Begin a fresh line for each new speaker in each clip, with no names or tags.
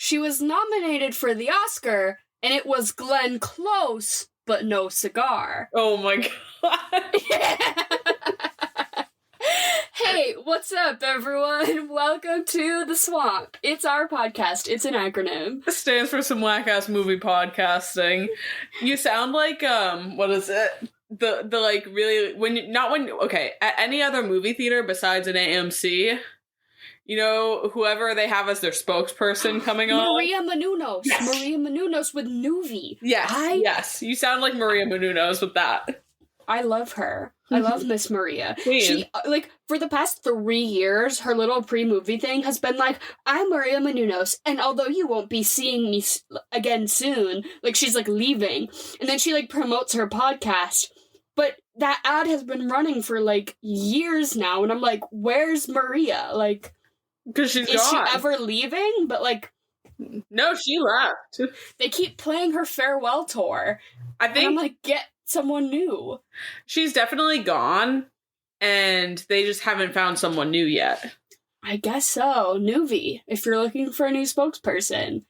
she was nominated for the Oscar, and it was Glenn Close, but no cigar.
Oh my god.
Hey, what's up, everyone? Welcome to The Swamp. It's our podcast. It's an acronym.
It stands for some whack-ass movie podcasting. You sound like, what is it? The like, really, at any other movie theater besides an AMC, you know, whoever they have as their spokesperson coming on.
Maria Menounos.
Yes.
Maria Menounos with Nuvi.
Yes, yes. You sound like Maria Menounos with that.
I love her. I love Miss Maria.
Queen.
She, for the past 3 years, her little pre-movie thing has been like, I'm Maria Menounos, and although you won't be seeing me again soon, she's, leaving. And then she, promotes her podcast. But that ad has been running for, years now, and I'm like, where's Maria?
Because she's
is
gone.
she ever leaving? But,
no, she left.
They keep playing her farewell tour.
I think...
And I'm like, get someone new.
She's definitely gone, and they just haven't found someone new yet.
I guess so. Nuvi, if you're looking for a new spokesperson.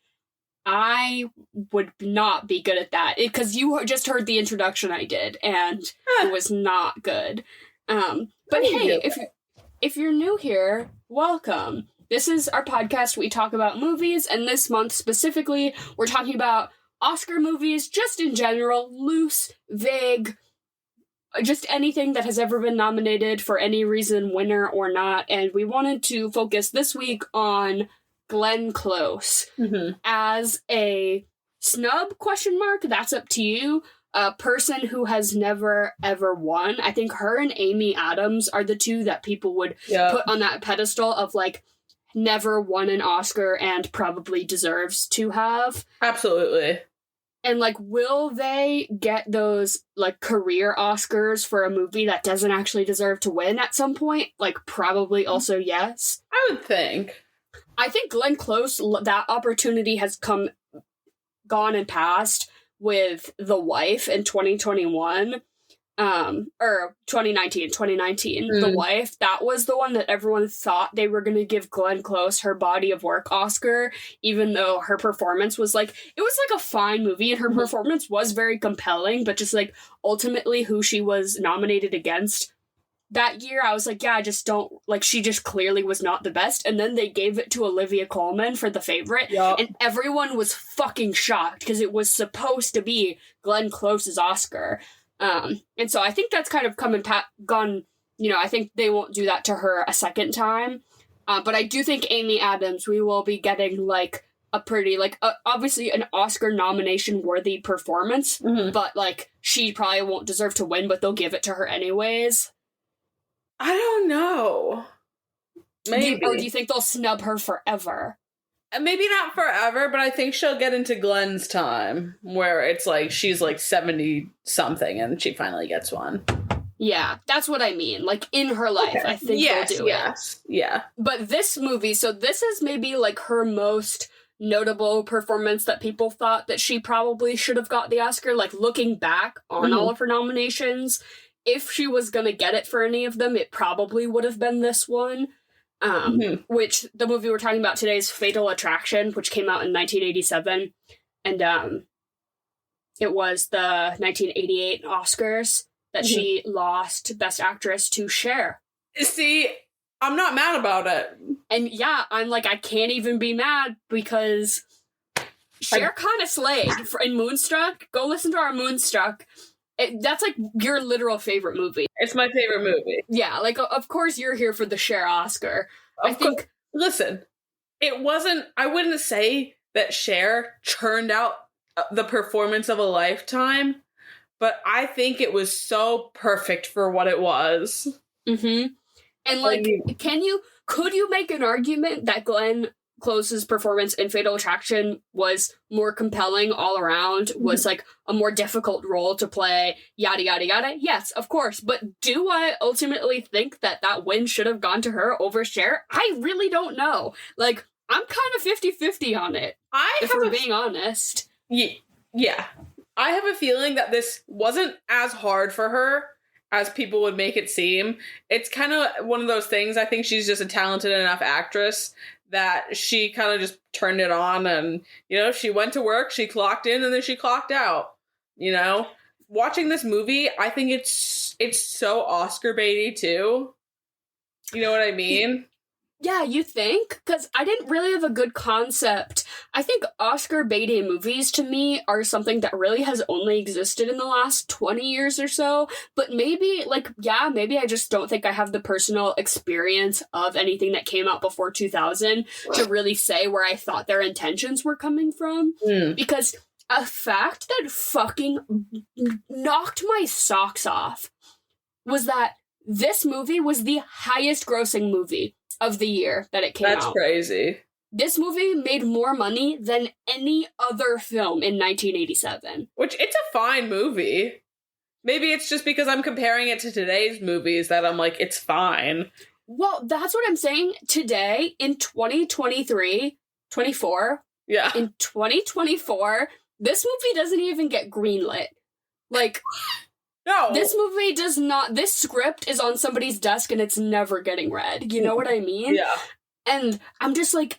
I would not be good at that, because you just heard the introduction I did, and it was not good. But hey, if you're new here, welcome. This is our podcast. We talk about movies, and this month specifically, we're talking about Oscar movies, just in general, loose, vague, just anything that has ever been nominated for any reason, winner or not. And we wanted to focus this week on Glenn Close as a snub, ? That's up to you. A person who has never, ever won. I think her and Amy Adams are the two that people would put on that pedestal of, never won an Oscar and probably deserves to have.
Absolutely.
And, will they get those, career Oscars for a movie that doesn't actually deserve to win at some point? Probably also yes.
I would think.
I think Glenn Close, that opportunity has gone and passed with The Wife in 2021. Or 2019. The Wife, that was the one that everyone thought they were going to give Glenn Close her body of work Oscar, even though her performance was it was a fine movie, and her performance was very compelling, but just ultimately who she was nominated against that year, I was yeah, I just don't, she just clearly was not the best. And then they gave it to Olivia Colman for The Favorite, and everyone was fucking shocked, because it was supposed to be Glenn Close's Oscar. And so I think that's kind of gone, I think they won't do that to her a second time. But I do think Amy Adams, we will be getting, a pretty, obviously an Oscar nomination worthy performance, but, she probably won't deserve to win, but they'll give it to her anyways.
I don't know. Maybe.
Or do you think they'll snub her forever?
Maybe not forever, but I think she'll get into Glenn's time, where it's she's 70-something and she finally gets one.
Yeah, that's what I mean. In her life, okay. I think they'll do it.
Yeah.
But this movie, so this is maybe her most notable performance that people thought that she probably should have got the Oscar. Looking back on all of her nominations, if she was gonna get it for any of them, it probably would have been this one. Which the movie we're talking about today is Fatal Attraction, which came out in 1987, and it was the 1988 Oscars that she lost Best Actress to Cher.
See, I'm not mad about it.
And yeah, I'm I can't even be mad, because Cher kind of slayed in Moonstruck. Go listen to our Moonstruck. That's your literal favorite movie.
It's my favorite movie.
Yeah, of course you're here for the Cher Oscar.
Listen, it wasn't, I wouldn't say that Cher churned out the performance of a lifetime, but I think it was so perfect for what it was. And could you make an argument that Glenn Close's performance in Fatal Attraction was more compelling all around, was a more difficult role to play, yada yada yada? Yes, of course. But do I ultimately think that win should have gone to her over Cher? I really don't know. I'm kind of 50-50 on it, if we're being honest. Yeah. I have a feeling that this wasn't as hard for her as people would make it seem. It's kind of one of those things. I think she's just a talented enough actress
that she kind of just turned it on, and, you know, she went to work, she clocked in, and then she clocked out, you know? Watching this movie, I think it's so Oscar baity too. You know what I mean?
Yeah, you think? Because I didn't really have a good concept. I think Oscar baity movies, to me, are something that really has only existed in the last 20 years or so. But maybe, maybe I just don't think I have the personal experience of anything that came out before 2000 to really say where I thought their intentions were coming from. Because a fact that fucking knocked my socks off was that this movie was the highest grossing movie of the year that it came out.
That's crazy.
This movie made more money than any other film in 1987.
Which, it's a fine movie. Maybe it's just because I'm comparing it to today's movies that I'm like, it's fine.
Well, that's what I'm saying. Today, in 24,
yeah,
in 2024, this movie doesn't even get greenlit. Like...
No.
This movie does not... This script is on somebody's desk and it's never getting read. You know what I mean?
Yeah.
And I'm just like,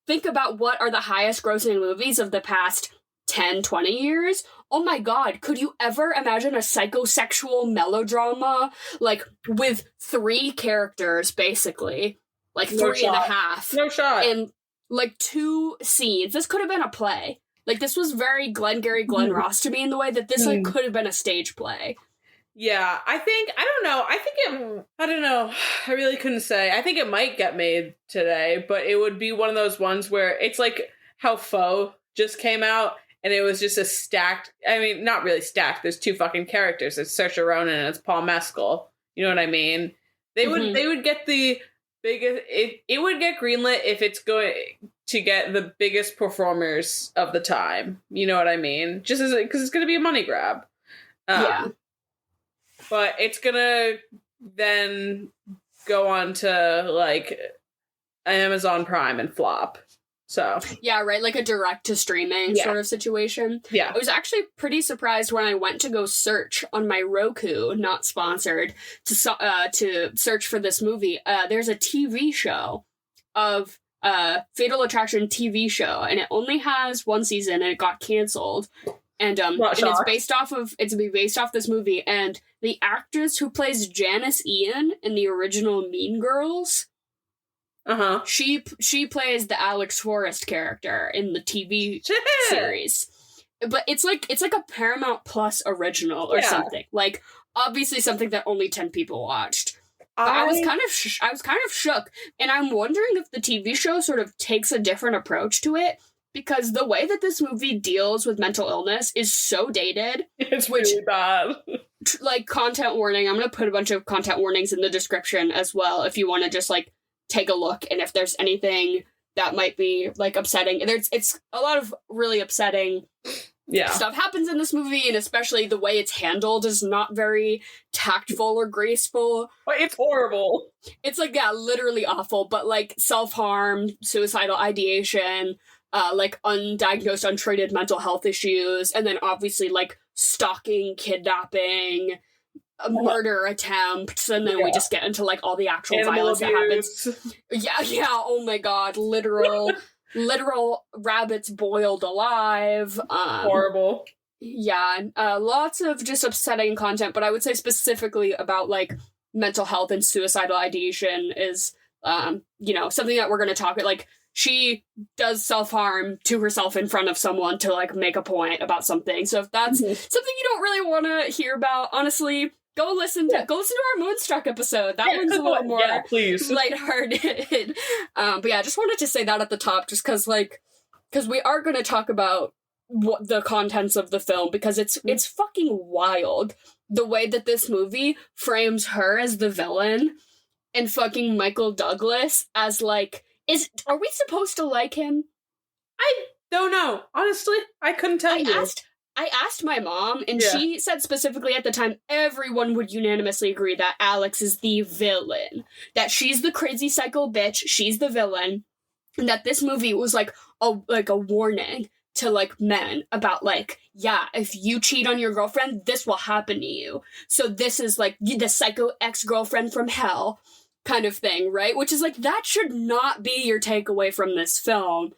think about what are the highest grossing movies of the past 10, 20 years. Oh my god, could you ever imagine a psychosexual melodrama, like, with 3 characters, basically? Like,
No
3 and a half.
No shot.
And, like, 2 scenes. This could have been a play. Like, this was very Glengarry Glen Ross to me in the way that this, like, could have been a stage play.
Yeah, I don't know. I don't know. I really couldn't say. I think it might get made today, but it would be one of those ones where it's like how Foe just came out, and it was just a stacked, I mean, not really stacked. There's 2 fucking characters. It's Saoirse Ronan and it's Paul Mescal. You know what I mean? They would get the biggest, it would get greenlit if it's going to get the biggest performers of the time. You know what I mean? Just as because it's going to be a money grab.
Yeah.
But it's going to then go on to, like, Amazon Prime and flop. So.
Yeah, right? Like a direct-to-streaming sort of situation.
Yeah.
I was actually pretty surprised when I went to go search on my Roku, not sponsored, to search for this movie. There's a TV show of Fatal Attraction TV show, and it only has 1 season, and it got canceled. And it's based off this movie, and the actress who plays Janice Ian in the original Mean Girls, she plays the Alex Forrest character in the TV series. But it's like a Paramount Plus original or something. Like, obviously something that only 10 people watched. But I was kind of shook, and I'm wondering if the TV show sort of takes a different approach to it, because the way that this movie deals with mental illness is so dated.
It's really bad.
Like, content warning. I'm going to put a bunch of content warnings in the description as well if you want to just, like, take a look, and if there's anything that might be, like, upsetting. It's a lot of really upsetting stuff happens in this movie, and especially the way it's handled is not very tactful or graceful.
But it's horrible.
It's, like, literally awful, but, like, self-harm, suicidal ideation, like, undiagnosed, untreated mental health issues, and then obviously, like, stalking, kidnapping, murder attempts, and then we just get into, like, all the actual
Animal
violence
abuse.
that happens. Yeah, oh my god, literal rabbits boiled alive.
Horrible.
Yeah, lots of just upsetting content, but I would say specifically about, like, mental health and suicidal ideation is, something that we're going to talk about. Like, she does self-harm to herself in front of someone to, like, make a point about something. So if that's something you don't really want to hear about, honestly, go listen to our Moonstruck episode. That one's a little more lighthearted. But yeah, I just wanted to say that at the top, just because we are going to talk about what the contents of the film, because it's fucking wild the way that this movie frames her as the villain and fucking Michael Douglas as, like, are we supposed to like him?
I don't know. Honestly, I couldn't tell you.
I asked my mom, and she said specifically at the time, everyone would unanimously agree that Alex is the villain. That she's the crazy psycho bitch, she's the villain. And that this movie was, like a warning to, like, men about, like, yeah, if you cheat on your girlfriend, this will happen to you. So this is, like, the psycho ex-girlfriend from hell. kind of thing, right? Which is like, that should not be your takeaway from this film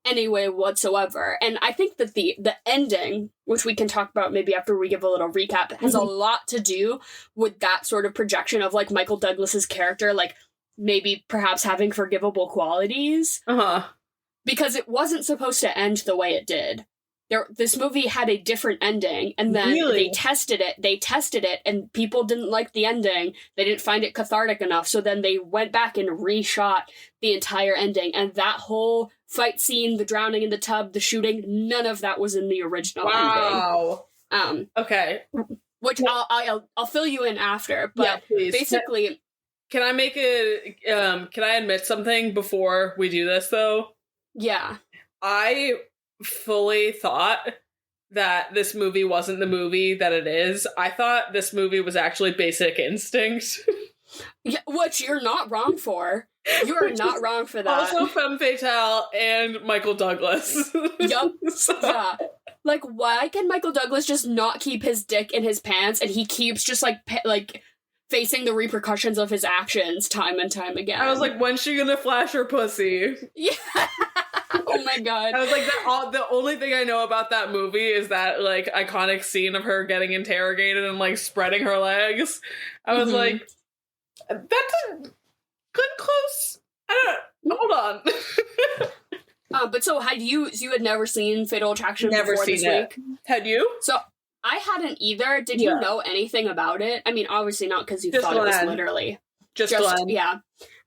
anyway whatsoever. And I think that the ending, which we can talk about maybe after we give a little recap, has a lot to do with that sort of projection of like Michael Douglas's character, like maybe perhaps having forgivable qualities. Because it wasn't supposed to end the way it did. This movie had a different ending, and then they tested it, and people didn't like the ending. They didn't find it cathartic enough, so then they went back and reshot the entire ending, and that whole fight scene, the drowning in the tub, the shooting, none of that was in the original ending.
Okay.
Which I'll fill you in after, but basically...
Can I make can I admit something before we do this, though?
Yeah.
I fully thought that this movie wasn't the movie that it is. I thought this movie was actually Basic Instinct.
Yeah, which you're not wrong for. You are not wrong for that.
Also Femme Fatale and Michael Douglas.
Yup. Yeah. Like, why can Michael Douglas just not keep his dick in his pants, and he keeps just, like facing the repercussions of his actions time and time again?
I was like, when's she gonna flash her pussy?
Yeah. Oh my god.
I was like, the only thing I know about that movie is that, like, iconic scene of her getting interrogated and, like, spreading her legs. I was like, that's a good close. Hold on.
But so you had never seen Fatal Attraction
never
before
seen
this
it.
week?
Had you?
So I hadn't either. Did you know anything about it? I mean, obviously not, because you thought it was literally
just Glenn.
Yeah.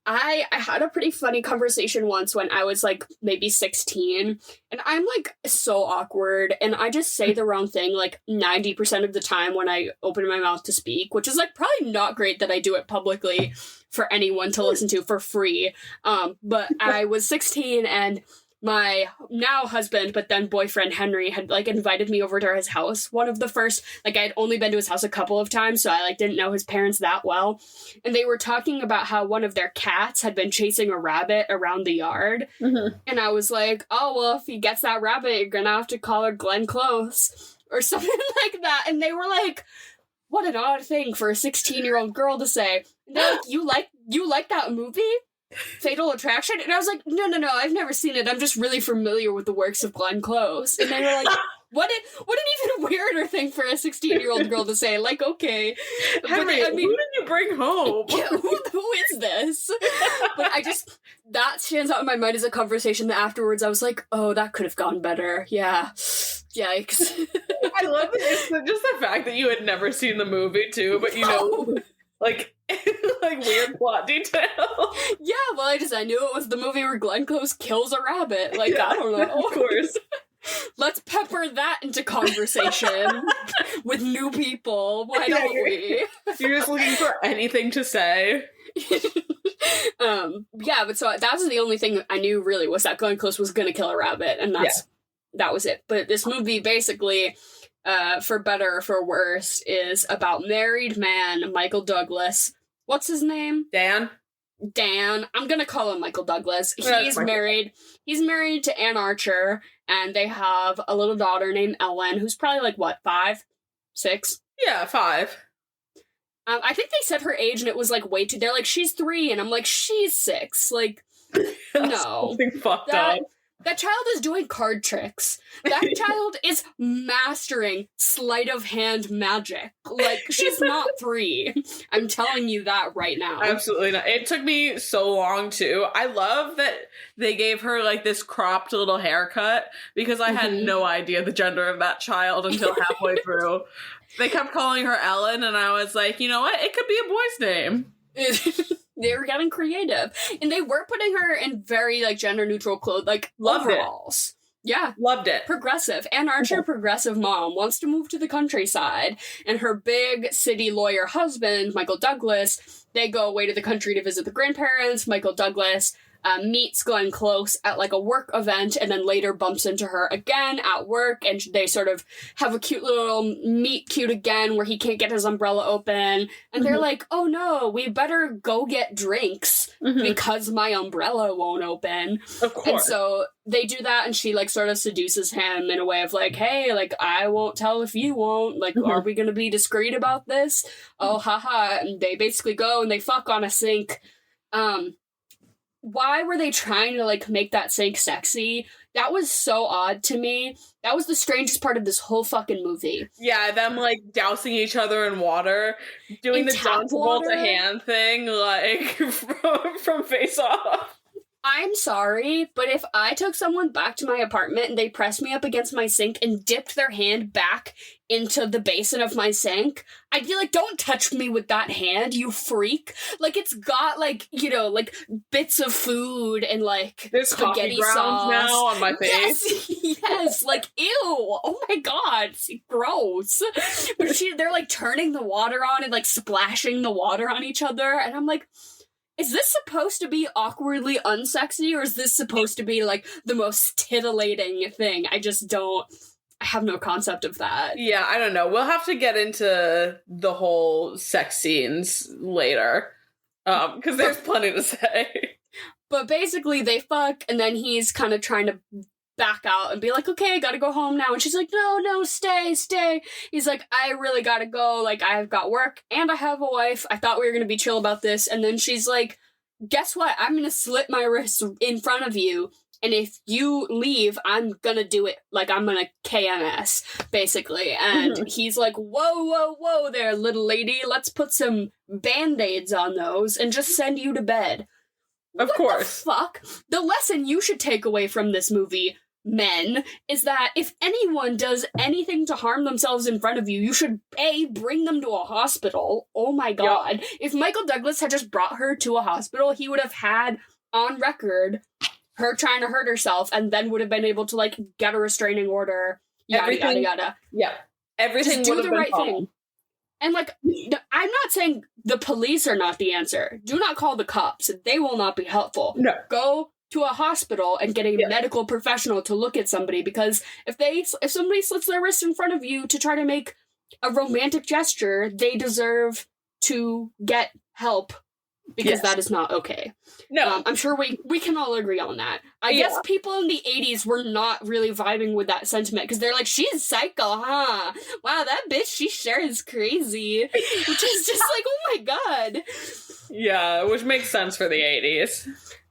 I had a pretty funny conversation once when I was like maybe 16, and I'm like so awkward, and I just say the wrong thing like 90% of the time when I open my mouth to speak, which is like probably not great that I do it publicly for anyone to listen to for free. But I was 16, and my now husband, but then boyfriend Henry, had like invited me over to his house. One of the first, like, I had only been to his house a couple of times, so I like didn't know his parents that well. And they were talking about how one of their cats had been chasing a rabbit around the yard. And I was like, oh, well, if he gets that rabbit, you're gonna have to call her Glenn Close or something like that. And they were like, what an odd thing for a 16-year-old girl to say. And they're like, you like that movie? Fatal Attraction? And I was like, no, I've never seen it. I'm just really familiar with the works of Glenn Close. And they were like, what an even weirder thing for a 16-year-old girl to say. Like, okay.
Henry,
but, I mean,
who did you bring home?
Yeah, who is this? But that stands out in my mind as a conversation that afterwards I was like, oh, that could have gone better. Yeah. Yikes.
I love it. Just the fact that you had never seen the movie, too, but you know, like weird plot detail.
Yeah, well, I knew it was the movie where Glenn Close kills a rabbit. Like, yeah, I don't know.
Of course.
Let's pepper that into conversation with new people. Why don't we?
You're just looking for anything to say.
Yeah, but so that was the only thing I knew really, was that Glenn Close was gonna kill a rabbit, and that was it. But this movie basically, for better or for worse, is about married man Michael Douglas. What's his name?
Dan.
I'm gonna call him Michael Douglas. He's married to Ann Archer, and they have a little daughter named Ellen, who's probably like, what, 5? 6?
Yeah, 5.
I think they said her age, and it was like way too. They're like, she's 3, and I'm like, she's 6. Like, no,
something fucked up.
That child is doing card tricks. That child is mastering sleight of hand magic. Like, she's not 3. I'm telling you that right now.
Absolutely not. It took me so long, too. I love that they gave her, like, this cropped little haircut, because I had no idea the gender of that child until halfway through. They kept calling her Ellen, and I was like, you know what? It could be a boy's name.
They were getting creative, and they were putting her in very like gender neutral clothes, like overalls. Yeah,
loved it.
Progressive. Ann Archer, progressive mom, wants to move to the countryside, and her big city lawyer husband, Michael Douglas, they go away to the country to visit the grandparents. Michael Douglas meets Glenn Close at like a work event, and then later bumps into her again at work, and they sort of have a cute little meet cute again where he can't get his umbrella open, and they're like, oh no, we better go get drinks because my umbrella won't open.
Of course.
And so they do that, and she like sort of seduces him in a way of like, hey, like, I won't tell if you won't, like, are we gonna be discreet about this? Oh, haha. And they basically go and they fuck on a sink Why were they trying to, like, make that sink sexy? That was so odd to me. That was the strangest part of this whole fucking movie.
Yeah, them, like, dousing each other in water, doing
In
the
tap
John Travolta hand thing, like, from Face Off.
I'm sorry, but if I took someone back to my apartment and they pressed me up against my sink and dipped their hand back into the basin of my sink, I'd be like, don't touch me with that hand, you freak. Like, it's got, like, you know, like, bits of food and, like,
there's
spaghetti
coffee grounds
sauce.
now on my face.
Yes, like, ew, oh my god, it's gross. But they're, like, turning the water on and, like, splashing the water on each other, and I'm like, is this supposed to be awkwardly unsexy, or is this supposed to be, like, the most titillating thing? I have no concept of that.
Yeah, I don't know. We'll have to get into the whole sex scenes later, because there's plenty to say.
But basically, they fuck, and then he's kind of trying to back out and be like, okay, I gotta go home now. And she's like, no, stay. He's like, I really gotta go. Like, I've got work, and I have a wife. I thought we were gonna be chill about this. And then she's like, guess what? I'm gonna slit my wrist in front of you. And if you leave, I'm gonna do it. Like, I'm gonna KMS, basically. And he's like, whoa there, little lady. Let's put some Band-Aids on those and just send you to bed.
Of course.
The fuck? The lesson you should take away from this movie, men, is that if anyone does anything to harm themselves in front of you, you should, A, bring them to a hospital. Oh my god. Yep. If Michael Douglas had just brought her to a hospital, he would have had on record her trying to hurt herself, and then would have been able to, like, get a restraining order, yada, yada.
Yeah. Everything
just
would
do
have
the
been
right thing. And, like, I'm not saying the police are not the answer. Do not call the cops. They will not be helpful.
No.
Go to a hospital and get a medical professional to look at somebody, because if somebody slits their wrist in front of you to try to make a romantic gesture, they deserve to get help, because that is not okay.
No.
I'm sure we can all agree on that. I guess people in the 80s were not really vibing with that sentiment, because they're like, she's psycho, huh? Wow, that bitch, she sure is crazy. Which is just like, oh my god.
Yeah, which makes sense for the 80s.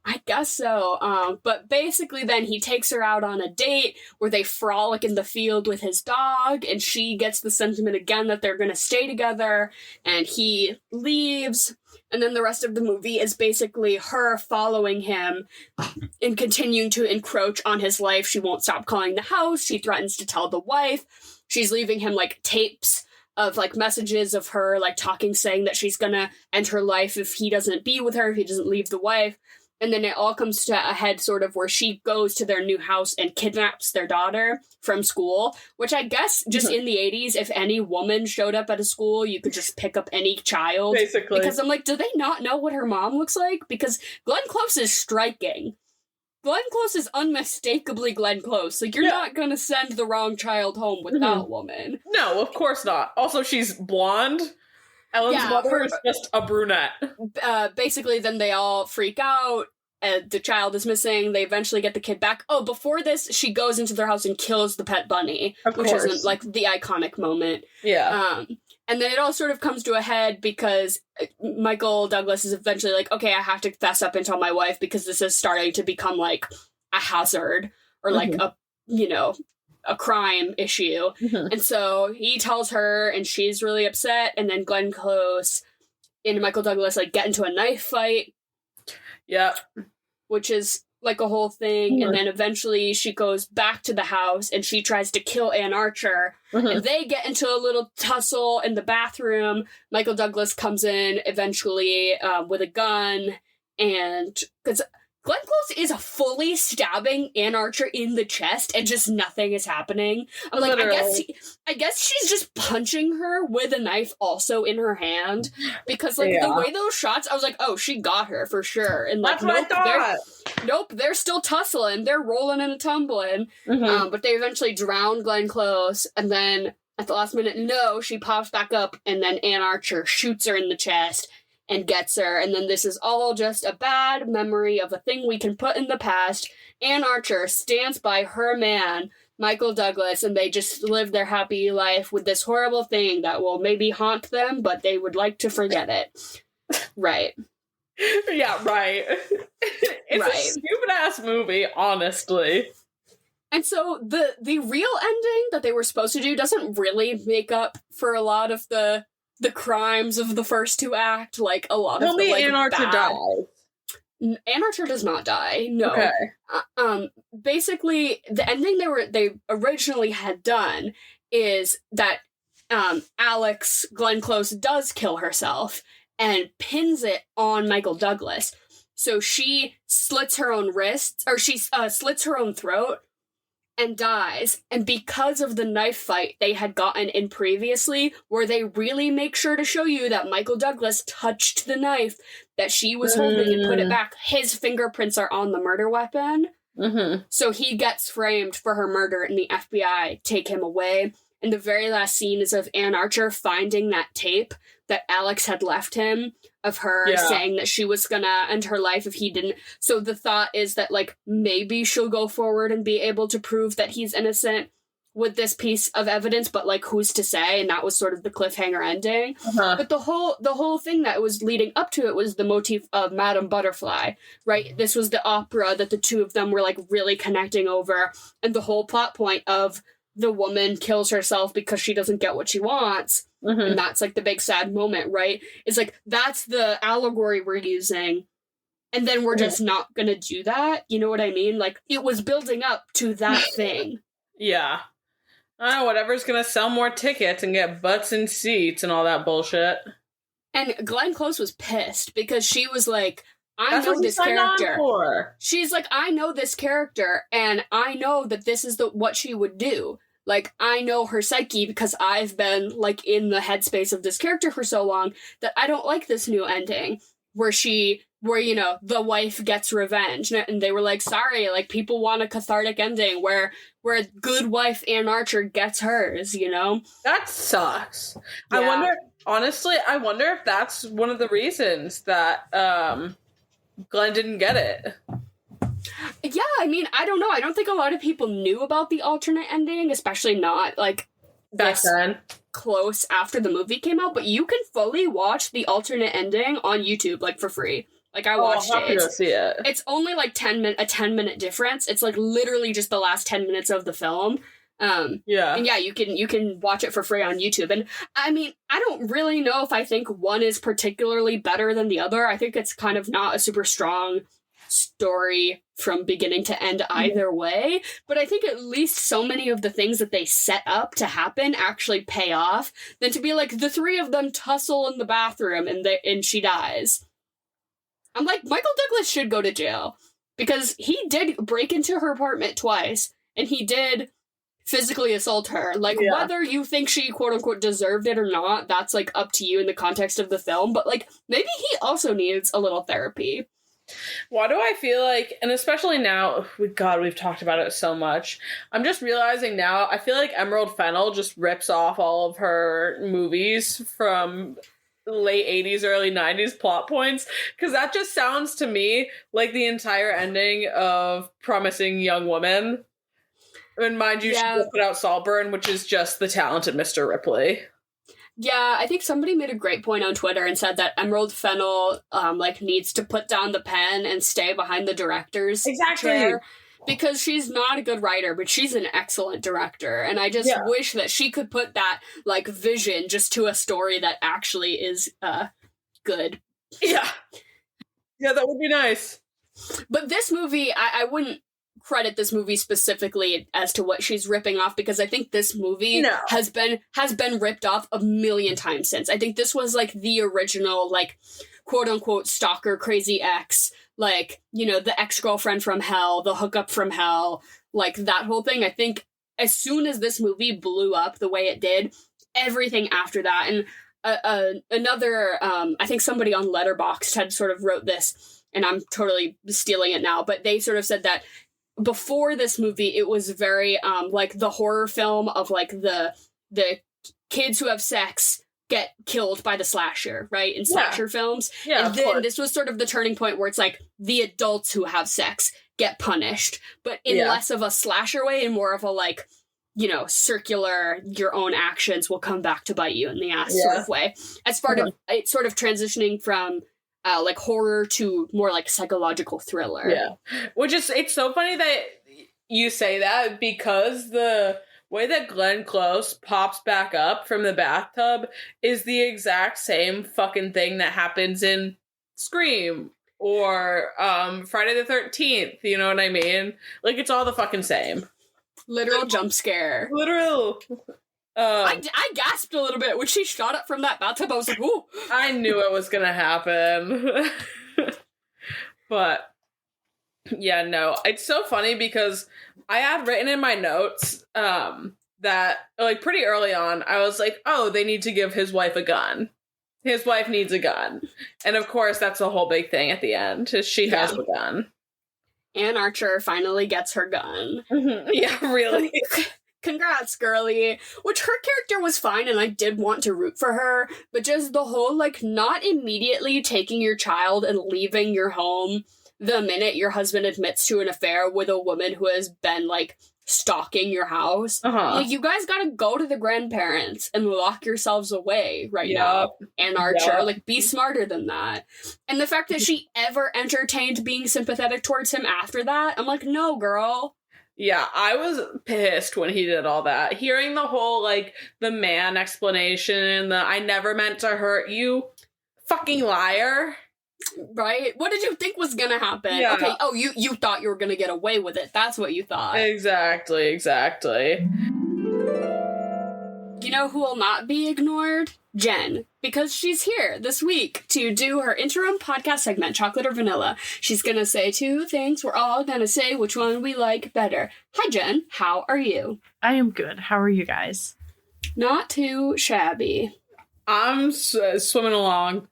I guess so. But basically then he takes her out on a date where they frolic in the field with his dog, and she gets the sentiment again that they're gonna stay together, and he leaves. And then the rest of the movie is basically her following him and continuing to encroach on his life. She won't stop calling the house. She threatens to tell the wife. She's leaving him, like, tapes of, like, messages of her, like, talking, saying that she's gonna end her life if he doesn't be with her, if he doesn't leave the wife. And then it all comes to a head, sort of, where she goes to their new house and kidnaps their daughter from school, which I guess just in the 80s, if any woman showed up at a school, you could just pick up any child.
Basically.
Because I'm like, do they not know what her mom looks like? Because Glenn Close is striking. Glenn Close is unmistakably Glenn Close. Like, you're not gonna send the wrong child home with that woman.
No, of course not. Also, she's blonde. Ellen's mother is just a brunette.
Basically, then they all freak out. The child is missing. They eventually get the kid back. Oh, before this, she goes into their house and kills the pet bunny, which isn't, like, the iconic moment.
Yeah.
And then it all sort of comes to a head because Michael Douglas is eventually like, okay, I have to fess up and tell my wife, because this is starting to become, like, a hazard or, like, a crime issue. And so he tells her, and she's really upset, and then Glenn Close and Michael Douglas, like, get into a knife fight.
Yep.
Which is, like, a whole thing. And then eventually she goes back to the house and she tries to kill Ann Archer. And they get into a little tussle in the bathroom. Michael Douglas comes in eventually with a gun, and because Glenn Close is fully stabbing Ann Archer in the chest and just nothing is happening. I'm like, I guess she's just punching her with a knife also in her hand, because, like, the way those shots, I was like, oh, she got her for sure. And, like,
that's what I thought.
They're still tussling. They're rolling and tumbling. But they eventually drown Glenn Close, and then at the last minute, she pops back up, and then Ann Archer shoots her in the chest and gets her, and then this is all just a bad memory of a thing we can put in the past. Ann Archer stands by her man, Michael Douglas, and they just live their happy life with this horrible thing that will maybe haunt them, but they would like to forget it. Right.
Yeah, right. It's a stupid ass movie, honestly.
And so the real ending that they were supposed to do doesn't really make up for a lot of the crimes of the first two act. Like a lot of the like
Ann Archer
dies. Ann Archer does not die. No.
Okay.
Basically, the ending they originally had done is that Alex Glenn Close does kill herself and pins it on Michael Douglas. So she slits her own wrists, or she slits her own throat and dies. And because of the knife fight they had gotten in previously, where they really make sure to show you that Michael Douglas touched the knife that she was holding and put it back, his fingerprints are on the murder weapon.
Mm-hmm.
So he gets framed for her murder and the FBI take him away. And the very last scene is of Ann Archer finding that tape that Alex had left him of her saying that she was gonna end her life if he didn't. So the thought is that, like, maybe she'll go forward and be able to prove that he's innocent with this piece of evidence, but, like, who's to say? And that was sort of the cliffhanger ending. But the whole thing that was leading up to it was the motif of Madame Butterfly, right? This was the opera that the two of them were, like, really connecting over, and the whole plot point of the woman kills herself because she doesn't get what she wants. And that's, like, the big sad moment, right? It's, like, that's the allegory we're using. And then we're just not gonna do that. You know what I mean? Like, it was building up to that thing.
Yeah. Whatever's gonna sell more tickets and get butts in seats and all that bullshit.
And Glenn Close was pissed because she was like, I know this character. She's like, I know this character, and I know that this is what she would do. Like, I know her psyche because I've been, like, in the headspace of this character for so long that I don't like this new ending where, you know, the wife gets revenge. And they were like, sorry, like, people want a cathartic ending where good wife Ann Archer gets hers, you know?
That sucks.
Yeah.
I wonder if that's one of the reasons that Glenn didn't get it.
Yeah, I mean, I don't know. I don't think a lot of people knew about the alternate ending, especially not, like,
back then.
Close after the movie came out, but you can fully watch the alternate ending on YouTube, like, for free. Like, I watched
I'll have to go see it.
It's only, like, a 10-minute difference. It's, like, literally just the last 10 minutes of the film. And yeah, you can watch it for free on YouTube. And, I mean, I don't really know if I think one is particularly better than the other. I think it's kind of not a super strong story from beginning to end either way, but I think at least so many of the things that they set up to happen actually pay off than to be like the three of them tussle in the bathroom and she dies. I'm like, Michael Douglas should go to jail because he did break into her apartment twice and he did physically assault her. Like, whether you think she quote unquote deserved it or not, that's like up to you in the context of the film, but like maybe he also needs a little therapy.
Why do I feel like, and especially now, God, we've talked about it so much, I'm just realizing now, I feel like Emerald Fennell just rips off all of her movies from late 80s, early 90s plot points, because that just sounds to me like the entire ending of Promising Young Woman. And mind you, she just put out Saltburn, which is just the talented Mr. Ripley.
Yeah, I think somebody made a great point on Twitter and said that Emerald Fennell, like, needs to put down the pen and stay behind the director's chair because she's not a good writer, but she's an excellent director. And I just wish that she could put that, like, vision just to a story that actually is, good.
Yeah. Yeah, that would be nice.
But this movie, I wouldn't credit this movie specifically as to what she's ripping off because I think this movie has been ripped off a million times since. I think this was like the original, like, quote unquote stalker crazy ex, like, you know, the ex-girlfriend from hell, the hookup from hell, like that whole thing. I think as soon as this movie blew up the way it did, everything after that, and another I think somebody on Letterboxd had sort of wrote this, and I'm totally stealing it now, but they sort of said that before this movie, it was very, like, the horror film of, like, the kids who have sex get killed by the slasher, right? In slasher films. Yeah, and then this was sort of the turning point where it's, like, the adults who have sex get punished, but in less of a slasher way and more of a, like, you know, circular, your own actions will come back to bite you in the ass sort of way. As part of it sort of transitioning from like horror to more like psychological thriller.
Yeah. It's so funny that you say that, because the way that Glenn Close pops back up from the bathtub is the exact same fucking thing that happens in Scream or Friday the 13th, you know what I mean? Like, it's all the fucking same.
Literal jump scare.
Literal.
I gasped a little bit when she shot up from that bathtub. I was like, ooh.
I knew it was gonna happen. But yeah, no, it's so funny because I had written in my notes that, like, pretty early on, I was like, oh, they need to give his wife a gun. His wife needs a gun. And of course, that's the whole big thing at the end, is she has a gun.
Anne Archer finally gets her gun.
Mm-hmm. Yeah, really.
Congrats, girly. Which, her character was fine, and I did want to root for her, but just the whole, like, not immediately taking your child and leaving your home the minute your husband admits to an affair with a woman who has been, like, stalking your house. Like, you guys gotta go to the grandparents and lock yourselves away now. Anne Archer, like, be smarter than that. And the fact that she ever entertained being sympathetic towards him after that, I'm like, no, girl.
Yeah, I was pissed when he did all that. Hearing the whole, like, the man explanation and the I never meant to hurt you, fucking liar.
Right? What did you think was gonna happen?
Yeah.
Okay, oh, you thought you were gonna get away with it. That's what you thought.
Exactly.
You know who will not be ignored? Jen. Because she's here this week to do her interim podcast segment, Chocolate or Vanilla. She's gonna say two things. We're all gonna say which one we like better. Hi, Jen. How are you?
I am good. How are you guys?
Not too shabby.
I'm swimming along.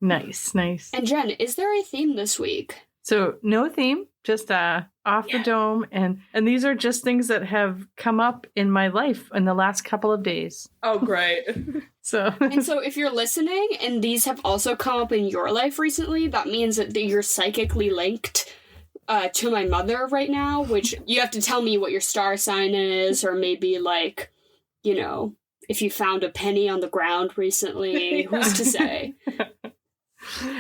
Nice.
And Jen, is there a theme this week?
So, no theme, just off the dome, and these are just things that have come up in my life in the last couple of days.
Oh, great.
So
if you're listening and these have also come up in your life recently, that means that you're psychically linked to my mother right now, which you have to tell me what your star sign is, or maybe, like, you know, if you found a penny on the ground recently. Who's to say?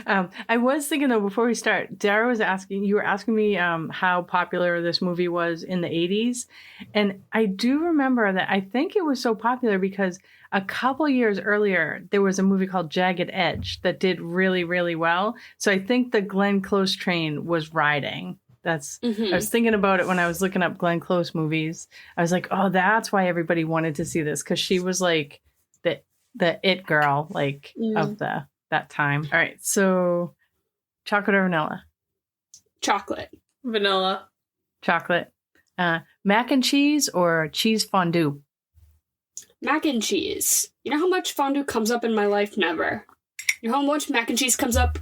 I was thinking, though, before we start, Dara was you were asking me how popular this movie was in the 80s. And I do remember that I think it was so popular because a couple years earlier, there was a movie called Jagged Edge that did really, really well. So I think the Glenn Close train was riding. I was thinking about it when I was looking up Glenn Close movies. I was like, oh, that's why everybody wanted to see this, because she was like the it girl, like, of that time. All right, so chocolate or vanilla?
Chocolate.
Vanilla.
Chocolate. Mac and cheese or cheese fondue?
Mac and cheese. You know how much fondue comes up in my life? Never. You know how much mac and cheese comes up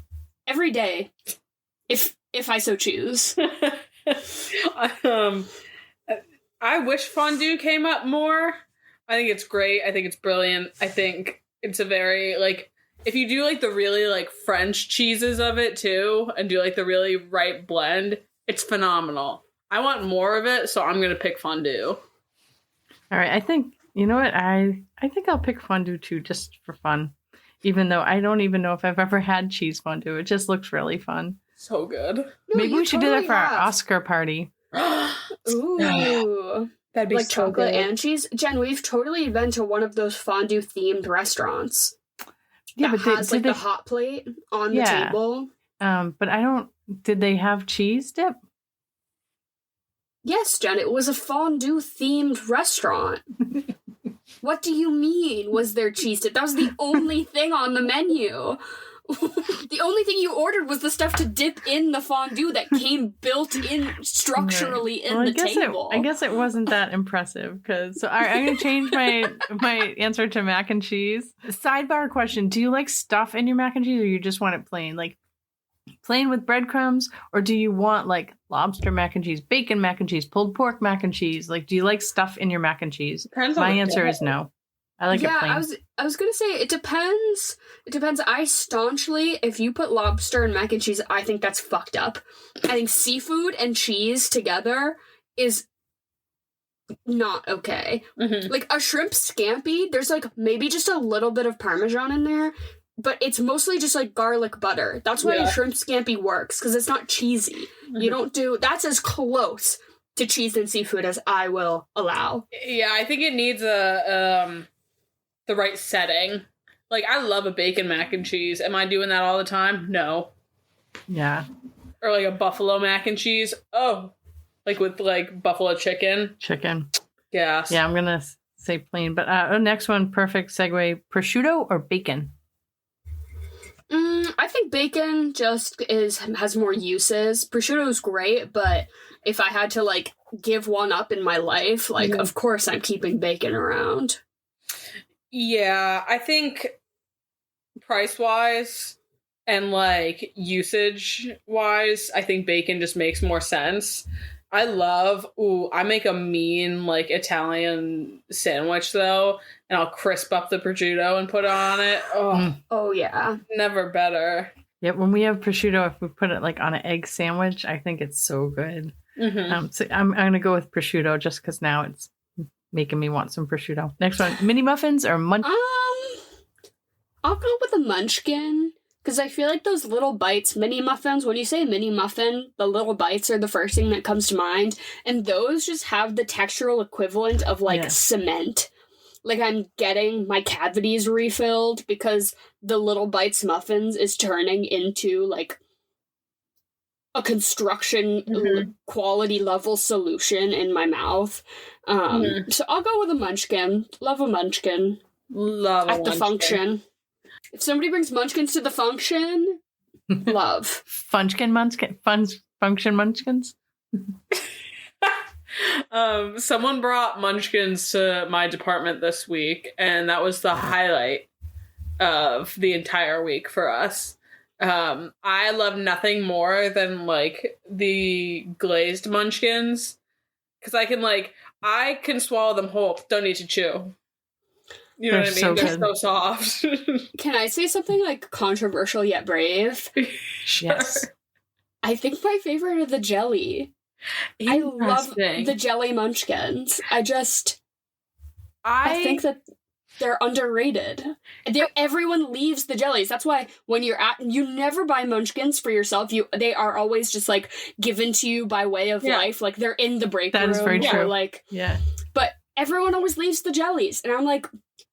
every day, if I so choose.
I wish fondue came up more. I think it's great. I think it's brilliant. I think it's a very, like, if you do, like, the really, like, French cheeses of it, too, and do, like, the really right blend, it's phenomenal. I want more of it, so I'm going to pick fondue.
All right, I think, you know what, I think I'll pick fondue, too, just for fun. Even though I don't even know if I've ever had cheese fondue. It just looks really fun.
So good.
No,
maybe we should do that for our Oscar party.
Ooh.
That'd be
like
so
chocolate
good.
and cheese. Jen, we've totally been to one of those fondue themed restaurants.
Yeah,
that
but
has the hot plate on the table.
But did they have cheese dip?
Yes, Jen, it was a fondue themed restaurant. What do you mean, was there cheese dip? That was the only thing on the menu. The only thing you ordered was the stuff to dip in the fondue that came built in structurally in the table.
I guess it wasn't that impressive. So I'm going to change my answer to mac and cheese. Sidebar question. Do you like stuff in your mac and cheese, or you just want it plain? Like plain with breadcrumbs? Or do you want, like, lobster mac and cheese, bacon mac and cheese, pulled pork mac and cheese? Like, do you like stuff in your mac and cheese? My answer is no. I like it plain.
I was gonna say it depends. It depends. I staunchly, if you put lobster and mac and cheese, I think that's fucked up. I think seafood and cheese together is not okay. Mm-hmm. Like a shrimp scampi, there's like maybe just a little bit of Parmesan in there. but it's mostly just like garlic butter. That's why shrimp scampi works, because it's not cheesy. You don't do, that's as close to cheese and seafood as I will allow.
Yeah, I think it needs the right setting. Like, I love a bacon mac and cheese. Am I doing that all the time? No.
Yeah.
Or like a buffalo mac and cheese. Oh, like with like buffalo chicken. Yeah.
Yeah, I'm gonna say plain. But next one, perfect segue: prosciutto or bacon?
I think bacon just has more uses. Prosciutto is great, but if I had to like give one up in my life, like of course I'm keeping bacon around.
Yeah, I think price-wise and like usage-wise, I think bacon just makes more sense. I make a mean like Italian sandwich though, and I'll crisp up the prosciutto and put it on it.
Oh yeah.
Never better.
Yeah, when we have prosciutto, if we put it like on an egg sandwich, I think it's so good. So I'm gonna go with prosciutto just because now it's making me want some prosciutto. Next one, mini muffins or munch?
I'll go with a munchkin. Because I feel like those little bites, mini muffins, when you say mini muffin, the little bites are the first thing that comes to mind. And those just have the textural equivalent of, like, cement. Like, I'm getting my cavities refilled because the little bites muffins is turning into, like, a construction quality level solution in my mouth. So I'll go with a munchkin. Love a munchkin. At the function. If somebody brings munchkins to the function, love.
Function munchkins?
Someone brought munchkins to my department this week, and that was the highlight of the entire week for us. I love nothing more than, like, the glazed munchkins, because I can swallow them whole, don't need to chew. You know what I mean? They're so soft.
Can I say something like controversial yet brave?
Sure.
Yes.
I think my favorite are the jelly. I love the jelly munchkins. I think that they're underrated. Everyone leaves the jellies. That's why when you never buy munchkins for yourself. They are always just like given to you by way of life. Like they're in the break room.
That is very true.
Like,
But everyone always leaves the jellies, and I'm like,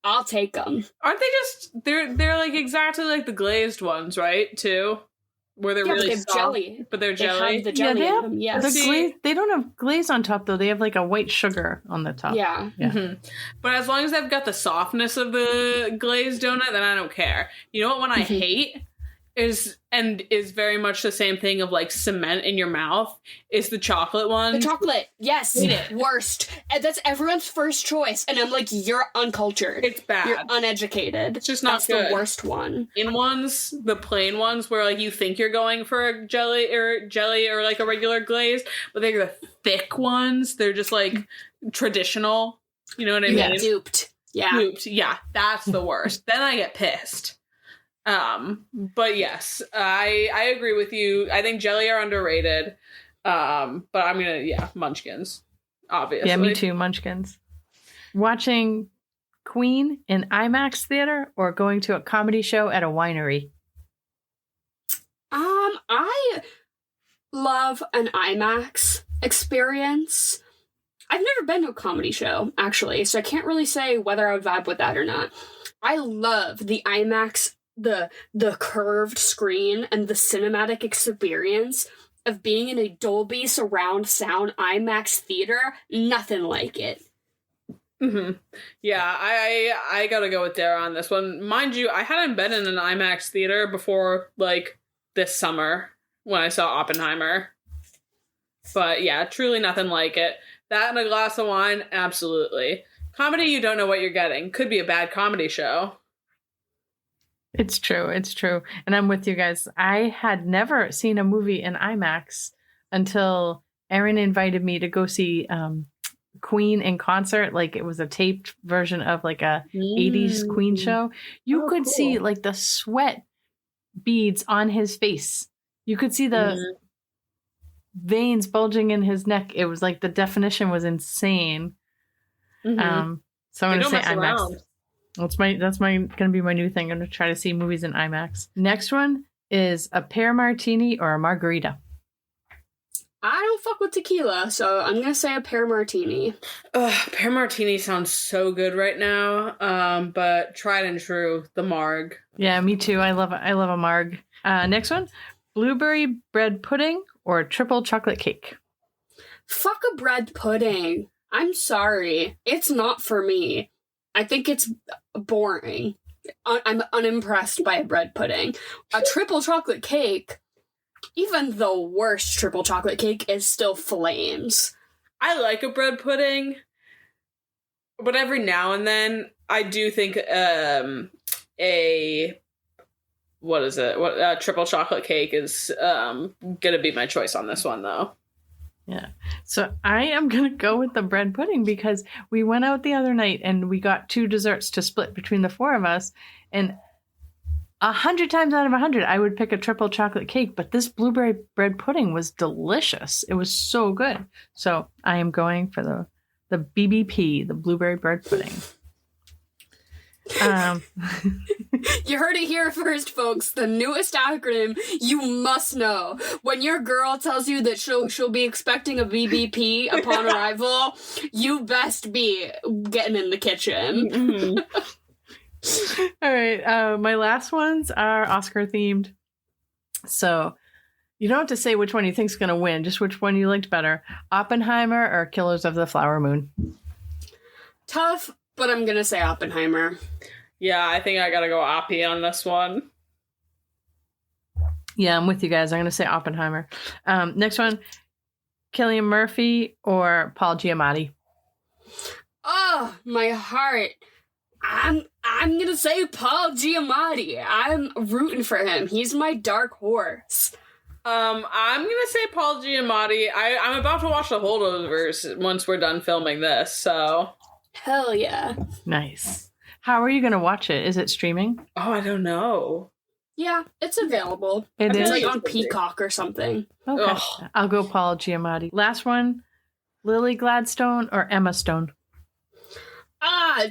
I'll take them.
Aren't they just they're like exactly like the glazed ones, right? Too, where they're really soft,
jelly.
But they're jelly.
They have the jelly in them. Yes.
They don't have glaze on top though. They have like a white sugar on the top.
Yeah.
Mm-hmm. But as long as they've got the softness of the glazed donut, then I don't care. You know what one I hate is very much the same thing of like cement in your mouth is the chocolate one.
The chocolate, yes, worst. And that's everyone's first choice, and I'm like, you're uncultured.
It's bad.
You're uneducated.
It's just not
That's
good.
the worst one.
The plain ones where like you think you're going for a jelly or like a regular glaze, but they're the thick ones. They're just like traditional. You know what I mean?
Yeah, duped.
Yeah, that's the worst. Then I get pissed. But yes, I agree with you. I think jelly are underrated. But I'm gonna, munchkins, obviously.
Yeah, me too, munchkins. Watching Queen in IMAX theater or going to a comedy show at a winery?
I love an IMAX experience. I've never been to a comedy show, actually, so I can't really say whether I would vibe with that or not. I love the IMAX, the curved screen and the cinematic experience of being in a Dolby surround sound IMAX theater. Nothing like it.
Mm-hmm. Yeah, I gotta go with Dara on this one. Mind you, I hadn't been in an IMAX theater before, like, this summer when I saw Oppenheimer. But yeah, truly nothing like it. That and a glass of wine, absolutely. Comedy, you don't know what you're getting. Could be a bad comedy show.
It's true. And I'm with you guys. I had never seen a movie in IMAX until Erin invited me to go see Queen in concert. Like it was a taped version of like a 80s Queen show. You could see like the sweat beads on his face. You could see the veins bulging in his neck. It was like the definition was insane. So I'm going to say IMAX. That's gonna be my new thing. I'm gonna try to see movies in IMAX. Next one is a pear martini or a margarita.
I don't fuck with tequila, so I'm gonna say a pear martini.
Pear martini sounds so good right now. But tried and true, the marg.
Yeah, me too. I love a marg. Next one, blueberry bread pudding or triple chocolate cake.
Fuck a bread pudding. I'm sorry. It's not for me. I think it's boring. I'm unimpressed by a bread pudding. A triple chocolate cake, even the worst triple chocolate cake, is still flames.
I like a bread pudding, but every now and then I do think a triple chocolate cake is gonna be my choice on this one though.
Yeah. So I am going to go with the bread pudding because we went out the other night and we got 2 desserts to split between the 4 of us. And 100 times out of 100, I would pick a triple chocolate cake. But this blueberry bread pudding was delicious. It was so good. So I am going for the BBP, the blueberry bread pudding.
You heard it here first, folks. The newest acronym you must know. When your girl tells you that she'll be expecting a BBP upon arrival, you best be getting in the kitchen.
Mm-hmm. All right. My last ones are Oscar themed. So you don't have to say which one you think's going to win, just which one you liked better. Oppenheimer or Killers of the Flower Moon?
Tough, but I'm going to say Oppenheimer.
Yeah, I think I gotta go Oppie on this one.
Yeah, I'm with you guys. I'm going to say Oppenheimer. Next one, Cillian Murphy or Paul Giamatti?
Oh, my heart. I'm going to say Paul Giamatti. I'm rooting for him. He's my dark horse.
I'm gonna say Paul Giamatti. I'm about to watch the holdovers once we're done filming this, so...
Hell yeah.
Nice. How are you going to watch it? Is it streaming?
Oh, I don't know.
Yeah, it's available.
It's
like on Peacock or something.
Okay.
Ugh.
I'll go Paul Giamatti. Last one, Lily Gladstone or Emma Stone?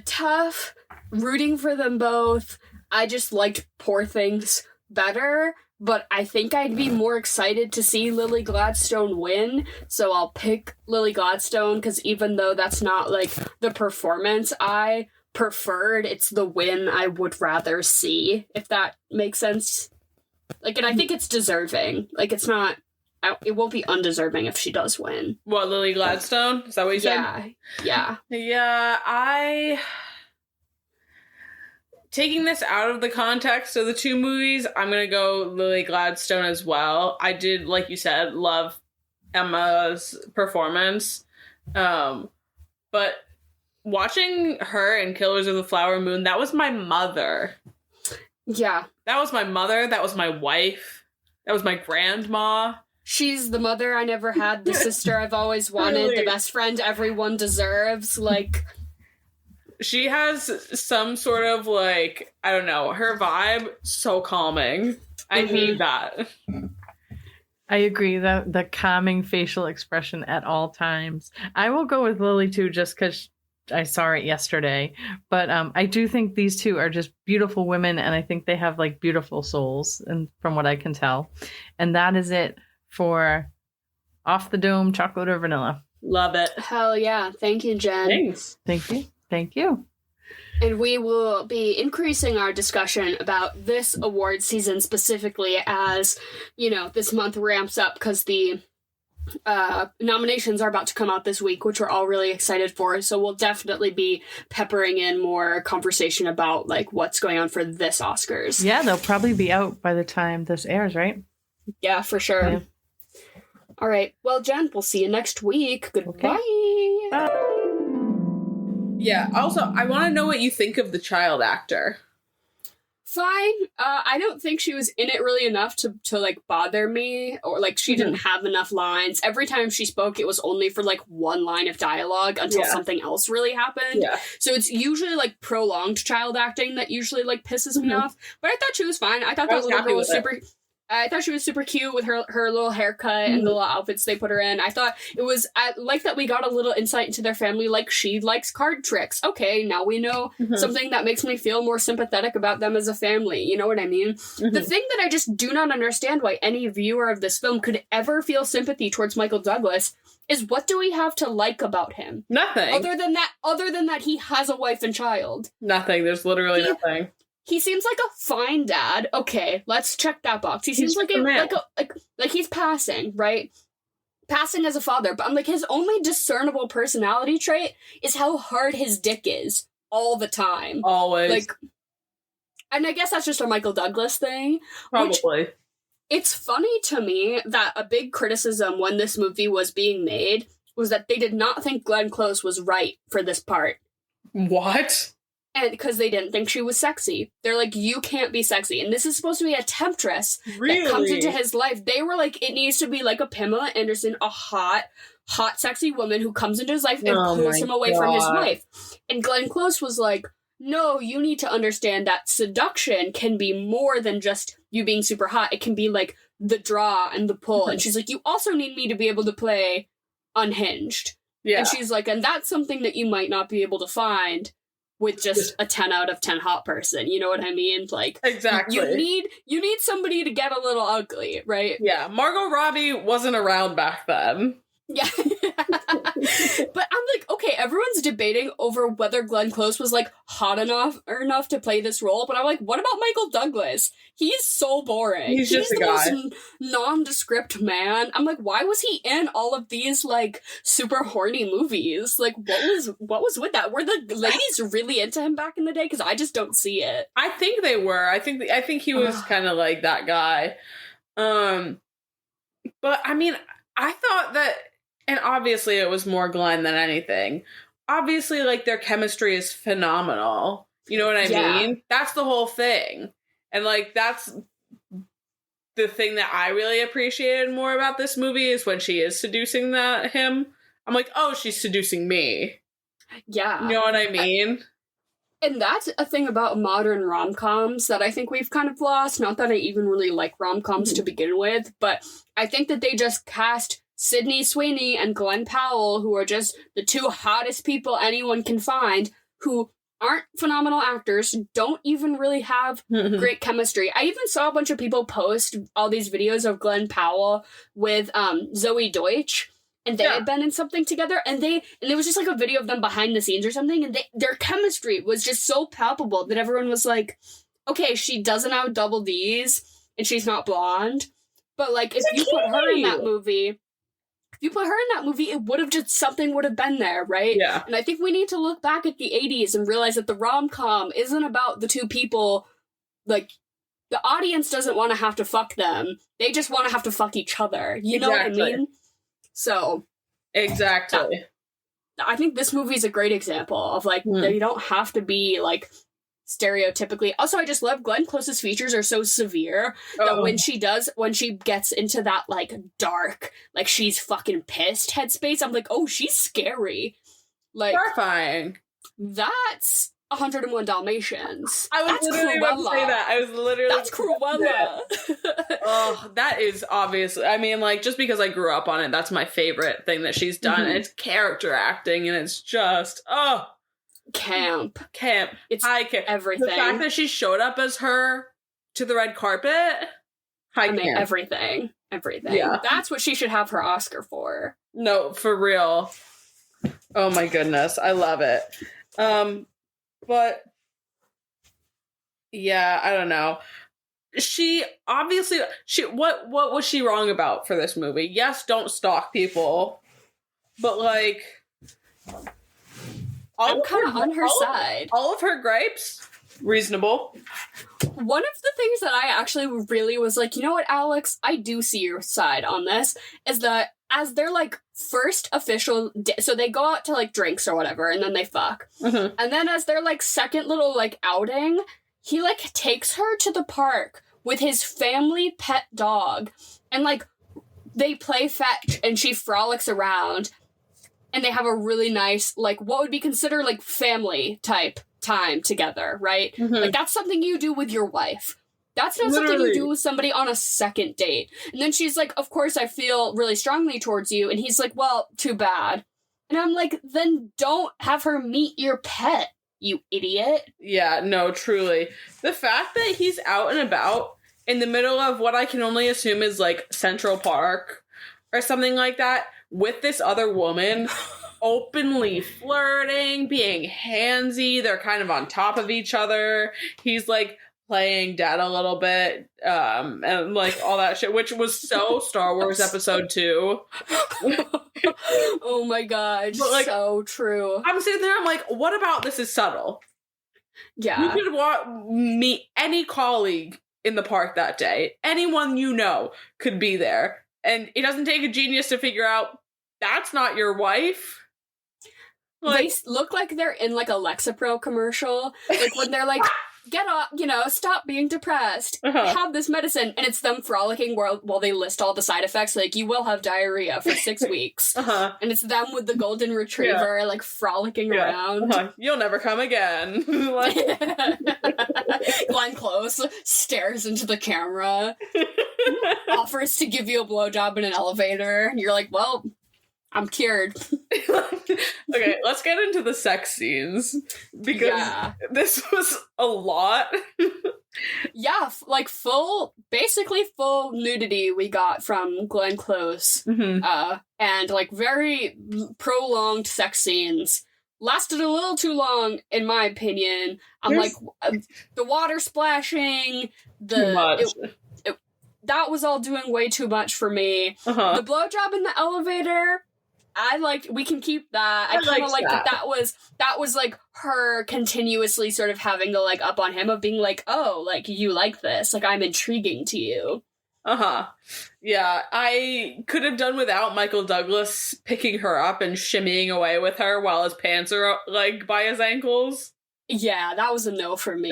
Tough. Rooting for them both. I just liked Poor Things better, but I think I'd be more excited to see Lily Gladstone win, so I'll pick Lily Gladstone, because even though that's not, like, the performance I preferred, it's the win I would rather see, if that makes sense. Like, and I think it's deserving. Like, it's not... It won't be undeserving if she does win.
What, Lily Gladstone? Is that what you said?
Yeah.
Yeah, taking this out of the context of the 2 movies, I'm gonna go Lily Gladstone as well. I did, like you said, love Emma's performance. But watching her in Killers of the Flower Moon, that was my mother.
Yeah.
That was my mother. That was my wife. That was my grandma.
She's the mother I never had, the sister I've always wanted,
Really?
the best friend everyone deserves. Like,
She has some sort of, like, I don't know, her vibe, so calming. I need that.
I agree. The calming facial expression at all times. I will go with Lily too, just because I saw it yesterday. But I do think these 2 are just beautiful women, and I think they have, like, beautiful souls, and from what I can tell. And that is it for Off the Dome, Chocolate or Vanilla.
Love it.
hell yeah. Thank you, Jen.
Thanks.
Thank you. Thank you.
And we will be increasing our discussion about this award season specifically as, this month ramps up, because the nominations are about to come out this week, which we're all really excited for. So we'll definitely be peppering in more conversation about, like, what's going on for this Oscars.
Yeah, they'll probably be out by the time this airs, right?
Yeah, for sure.
Yeah.
All right. Well, Jen, we'll see you next week. Goodbye.
Okay. Bye.
Yeah, also, I want to know what you think of the child actor.
Fine. I don't think she was in it really enough to like, bother me, or, like, she didn't have enough lines. Every time she spoke, it was only for, like, 1 line of dialogue until something else really happened.
Yeah.
So it's usually, like, prolonged child acting that usually, like, pisses me off. But I thought she was fine. I thought that little girl was super... I thought she was super cute with her little haircut and the little outfits they put her in. I like that we got a little insight into their family, like she likes card tricks. Okay, now we know something that makes me feel more sympathetic about them as a family. You know what I mean? The thing that I just do not understand why any viewer of this film could ever feel sympathy towards Michael Douglas is, what do we have to like about him?
Nothing.
Other than that he has a wife and child.
Nothing. There's literally nothing.
He seems like a fine dad. Okay, let's check that box. He seems like he's passing, right? Passing as a father, but I'm like, his only discernible personality trait is how hard his dick is all the time.
Always.
Like, and I guess that's just a Michael Douglas thing.
Probably.
It's funny to me that a big criticism when this movie was being made was that they did not think Glenn Close was right for this part.
What?
And because they didn't think she was sexy. They're like, you can't be sexy. And this is supposed to be a temptress that comes into his life. They were like, it needs to be like a Pamela Anderson, a hot, sexy woman who comes into his life and pulls him away from his wife. And Glenn Close was like, no, you need to understand that seduction can be more than just you being super hot. It can be like the draw and the pull. And she's like, you also need me to be able to play unhinged. Yeah. And she's like, and that's something that you might not be able to find with just a 10 out of 10 hot person. You know what I mean? Like,
exactly.
You need somebody to get a little ugly, right?
Yeah, Margot Robbie wasn't around back then.
Yeah. But I'm like, okay, everyone's debating over whether Glenn Close was like hot enough to play this role, but I'm like, what about Michael Douglas? He's so boring.
He's just a guy.
Most nondescript man. I'm like, why was he in all of these like super horny movies? Like, what was with that? Were the ladies really into him back in the day? Because I just don't see it.
I think they were. I think he was kind of like that guy. But I mean, I thought that. And obviously it was more Glenn than anything. Obviously, like, their chemistry is phenomenal. You know what I mean? That's the whole thing. And, like, that's the thing that I really appreciated more about this movie is when she is seducing him. I'm like, oh, she's seducing me.
Yeah.
You know what I mean?
And that's a thing about modern rom-coms that I think we've kind of lost. Not that I even really like rom-coms to begin with, but I think that they just cast Sydney Sweeney and Glenn Powell, who are just the two hottest people anyone can find, who aren't phenomenal actors, don't even really have great chemistry. I even saw a bunch of people post all these videos of Glenn Powell with Zoe Deutsch, and they had been in something together, and it was just like a video of them behind the scenes or something, and their chemistry was just so palpable that everyone was like, okay, she doesn't have double D's, and she's not blonde, but like, if you put her in that movie, it would have just, something would have been there, right?
Yeah.
And I think we need to look back at the 80s and realize that the rom-com isn't about the two people, like, the audience doesn't want to have to fuck them. They just want to have to fuck each other. You know what I mean? So.
Exactly.
I think this movie's a great example of, like, you don't have to be, like, stereotypically. Also, I just love Glenn Close's features are so severe that when she gets into that like dark, like she's fucking pissed headspace, I'm like, oh, she's scary. Like,
terrifying.
That's 101 Dalmatians.
I was literally about to say that.
That's Cruella.
Oh, that is obviously, I mean, like, just because I grew up on it, that's my favorite thing that she's done. It's character acting, and it's just, camp.
It's
high camp.
Everything.
The fact that she showed up as her to the red carpet. Camp.
Everything. Yeah. That's what she should have her Oscar for.
No, for real. Oh my goodness. I love it. But yeah, I don't know. She obviously what was she wrong about for this movie? Yes, don't stalk people. But like,
I'm kind of on her side.
All of her gripes, reasonable.
One of the things that I actually really was like, you know what, Alex, I do see your side on this, is that as their, like, first official so they go out to, like, drinks or whatever, and then they fuck. And then as their, like, second little, like, outing, he, like, takes her to the park with his family pet dog, and, like, they play fetch, and she frolics around, and they have a really nice, like, what would be considered, like, family type time together, right? Like, that's something you do with your wife. That's not something you do with somebody on a second date. And then she's like, of course I feel really strongly towards you. And he's like, well, too bad. And I'm like, then don't have her meet your pet, you idiot.
Yeah, no, truly. The fact that he's out and about in the middle of what I can only assume is like Central Park or something like that with this other woman, openly flirting, being handsy, they're kind of on top of each other. He's like playing dead a little bit, and like all that shit, which was so Star Wars Episode 2.
Oh my god,
but, like,
so true.
I'm sitting there, I'm like, what about this is subtle?
Yeah.
You could meet any colleague in the park that day. Anyone you know could be there. And it doesn't take a genius to figure out that's not your wife. Like,
they look like they're in like a Lexapro commercial. Like when they're like, get up, stop being depressed. Have this medicine. And it's them frolicking while they list all the side effects. Like, you will have diarrhea for 6 weeks. And it's them with the golden retriever, like, frolicking around.
You'll never come again.
Glenn Close stares into the camera, offers to give you a blowjob in an elevator. And you're like, well, I'm cured.
Okay, let's get into the sex scenes, because this was a lot.
Yeah, like basically full nudity we got from Glenn Close. And like very prolonged sex scenes. Lasted a little too long, in my opinion. I'm the water splashing,
too much.
That was all doing way too much for me. The blowjob in the elevator, we can keep that. I kind of liked that was like her continuously sort of having the like up on him of being like, oh, like you like this, like I'm intriguing to you.
Yeah, I could have done without Michael Douglas picking her up and shimmying away with her while his pants are like by his ankles.
Yeah, that was a no for me.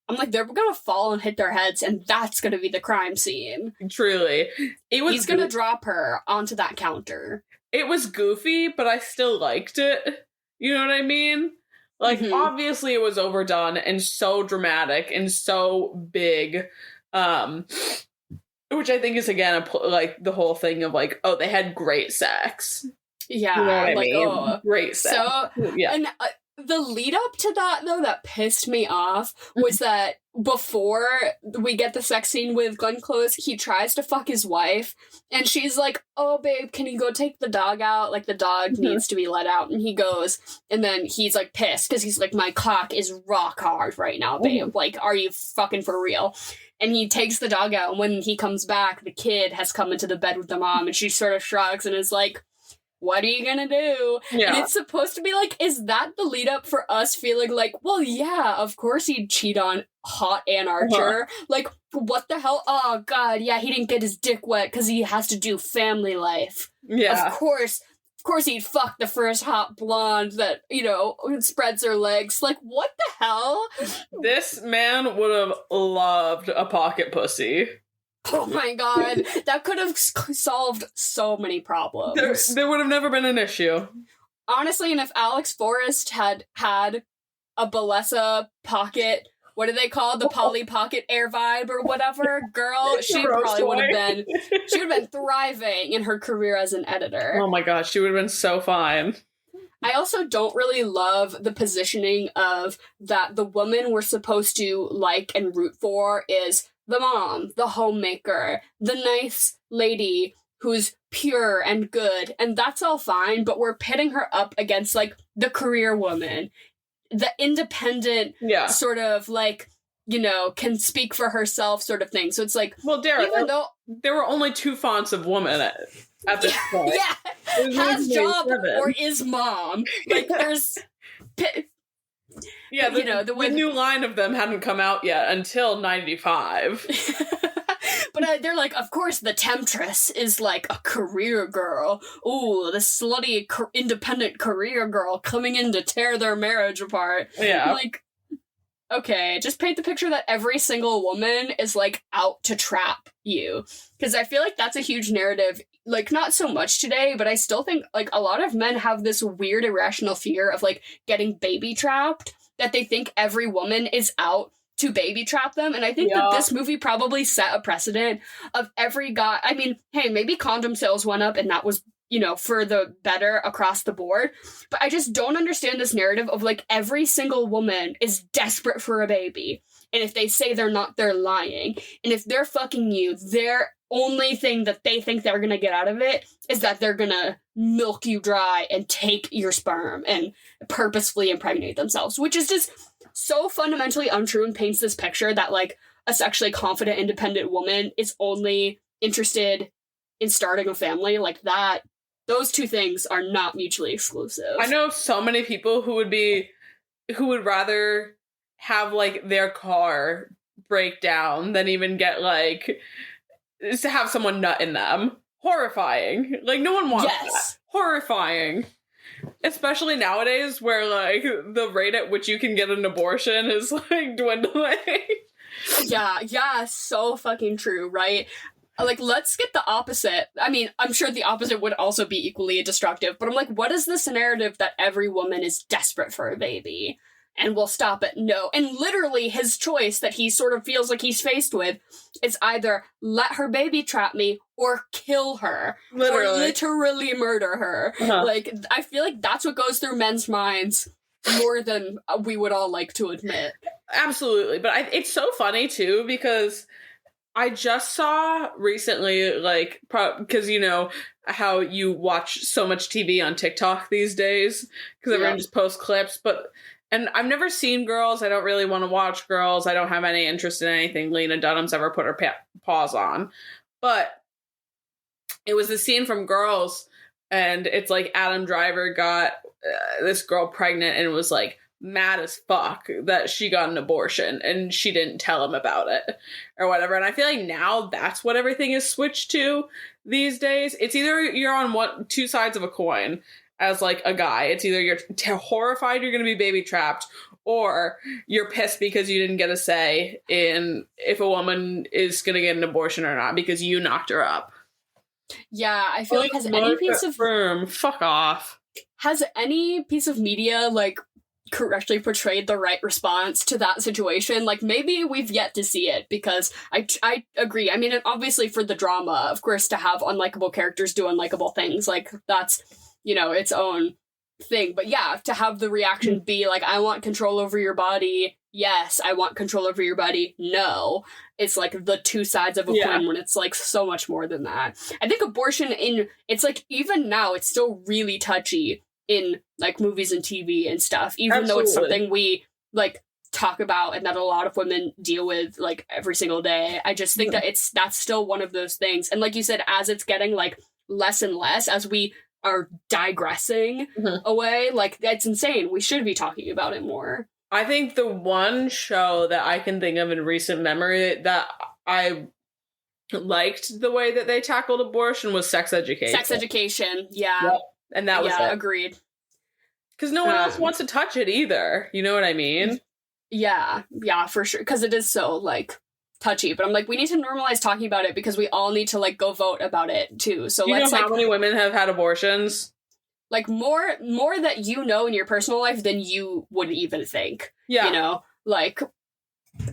I'm
like, they're gonna fall and hit their heads, and that's gonna be the crime scene.
Truly. He's
gonna drop her onto that counter.
It was goofy, but I still liked it. You know what I mean? Like, obviously it was overdone and so dramatic and so big. Which I think is, again, like, the whole thing of, like, oh, they had great sex.
Yeah.
You know what I mean?
Oh.
Great sex.
So,
yeah.
And the lead up to that, though, that pissed me off was that before we get the sex scene with Glenn Close, he tries to fuck his wife, and she's like, oh, babe, can you go take the dog out? Like, the dog needs to be let out. And he goes, and then he's, like, pissed, because he's like, my cock is rock hard right now, babe. Like, are you fucking for real? And he takes the dog out, and when he comes back, the kid has come into the bed with the mom, and she sort of shrugs and is like, what are you gonna do? Yeah. And it's supposed to be like, is that the lead up for us feeling like, well, yeah, of course he'd cheat on hot Ann Archer. Like, what the hell? Oh, God, yeah, he didn't get his dick wet because he has to do family life.
Yeah.
Of course he'd fuck the first hot blonde that, spreads her legs. Like, what the hell?
This man would have loved a pocket pussy.
Oh my god, that could have solved so many problems.
There would have never been an issue.
Honestly, and if Alex Forrest had a Bellessa pocket, what do they call it? The Polly Pocket Air Vibe or whatever, girl, she probably would have been thriving in her career as an editor.
Oh my gosh, she would have been so fine.
I also don't really love the positioning of that the woman we're supposed to like and root for is the mom, the homemaker, the nice lady who's pure and good, and that's all fine, but we're pitting her up against, like, the career woman, the independent sort of, like, can speak for herself sort of thing. So it's like,
well, Derek,
even though
there were only 2 fonts of woman at this point.
Yeah, has job or is mom. Like, there's...
Yeah, the new line of them hadn't come out yet until 95.
But they're like, of course, the temptress is like a career girl. Ooh, the slutty independent career girl coming in to tear their marriage apart.
Yeah.
Like, okay, just paint the picture that every single woman is, like, out to trap you. Because I feel like that's a huge narrative. Like, not so much today, but I still think, like, a lot of men have this weird irrational fear of, like, getting baby trapped, that they think every woman is out to baby trap them. And I think that this movie probably set a precedent of every guy. I mean, hey, maybe condom sales went up and that was, you know, for the better across the board. But I just don't understand this narrative of like every single woman is desperate for a baby. And if they say they're not, they're lying. And if they're fucking you, their only thing that they think they're going to get out of it is that they're going to milk you dry and take your sperm and purposefully impregnate themselves, which is just so fundamentally untrue and paints this picture that like a sexually confident, independent woman is only interested in starting a family. Like that, those two things are not mutually exclusive.
I know so many people who would rather have like their car break down than even get like to have someone nut in them. Horrifying. Like no one wants that. Horrifying. Especially nowadays where like the rate at which you can get an abortion is like dwindling.
Yeah, so fucking true, right? Like, let's get the opposite. I mean, I'm sure the opposite would also be equally destructive, but I'm like, what is this narrative that every woman is desperate for a baby? And we'll stop it. No. And literally his choice that he sort of feels like he's faced with is either let her baby trap me or kill her. Literally. Or literally murder her. Uh-huh. Like, I feel like that's what goes through men's minds more than we would all like to admit.
Absolutely. But it's so funny, too, because I just saw recently, like, because you know how you watch so much TV on TikTok these days, because everyone just posts clips, and I've never seen Girls. I don't really want to watch Girls. I don't have any interest in anything Lena Dunham's ever put her paws on. But it was a scene from Girls, and it's like Adam Driver got this girl pregnant and was like mad as fuck that she got an abortion and she didn't tell him about it or whatever. And I feel like now that's what everything is switched to these days. It's either you're on two sides of a coin. As like a guy, it's either you're horrified you're going to be baby trapped, or you're pissed because you didn't get a say in if a woman is going to get an abortion or not because you knocked her up.
Yeah, I feel like has any piece of
fuck off.
Has any piece of media like correctly portrayed the right response to that situation? Like maybe we've yet to see it, because I agree. I mean, obviously for the drama, of course, to have unlikable characters do unlikable things, like that's, you know, its own thing. But yeah, to have the reaction be like, I want control over your body. Yes, I want control over your body. No. It's like the two sides of a coin when it's like so much more than that. I think abortion it's like even now it's still really touchy in like movies and TV and stuff, even though it's something we like talk about and that a lot of women deal with like every single day. I just think that that's still one of those things. And like you said, as it's getting like less and less, as we are digressing away, like that's insane. We should be talking about it more.
I think the one show that I can think of in recent memory that I liked the way that they tackled abortion was Sex Education.
Sex Education, yeah.
Yep. And that was it.
Agreed.
Because no one else wants to touch it either. You know what I mean?
Yeah, for sure. Because it is so, like, touchy. But I'm like, we need to normalize talking about it because we all need to, like, go vote about it, too. So
let's,
know
how many women have had abortions?
Like, more that you know in your personal life than you would even think.
Yeah.
You know? Like,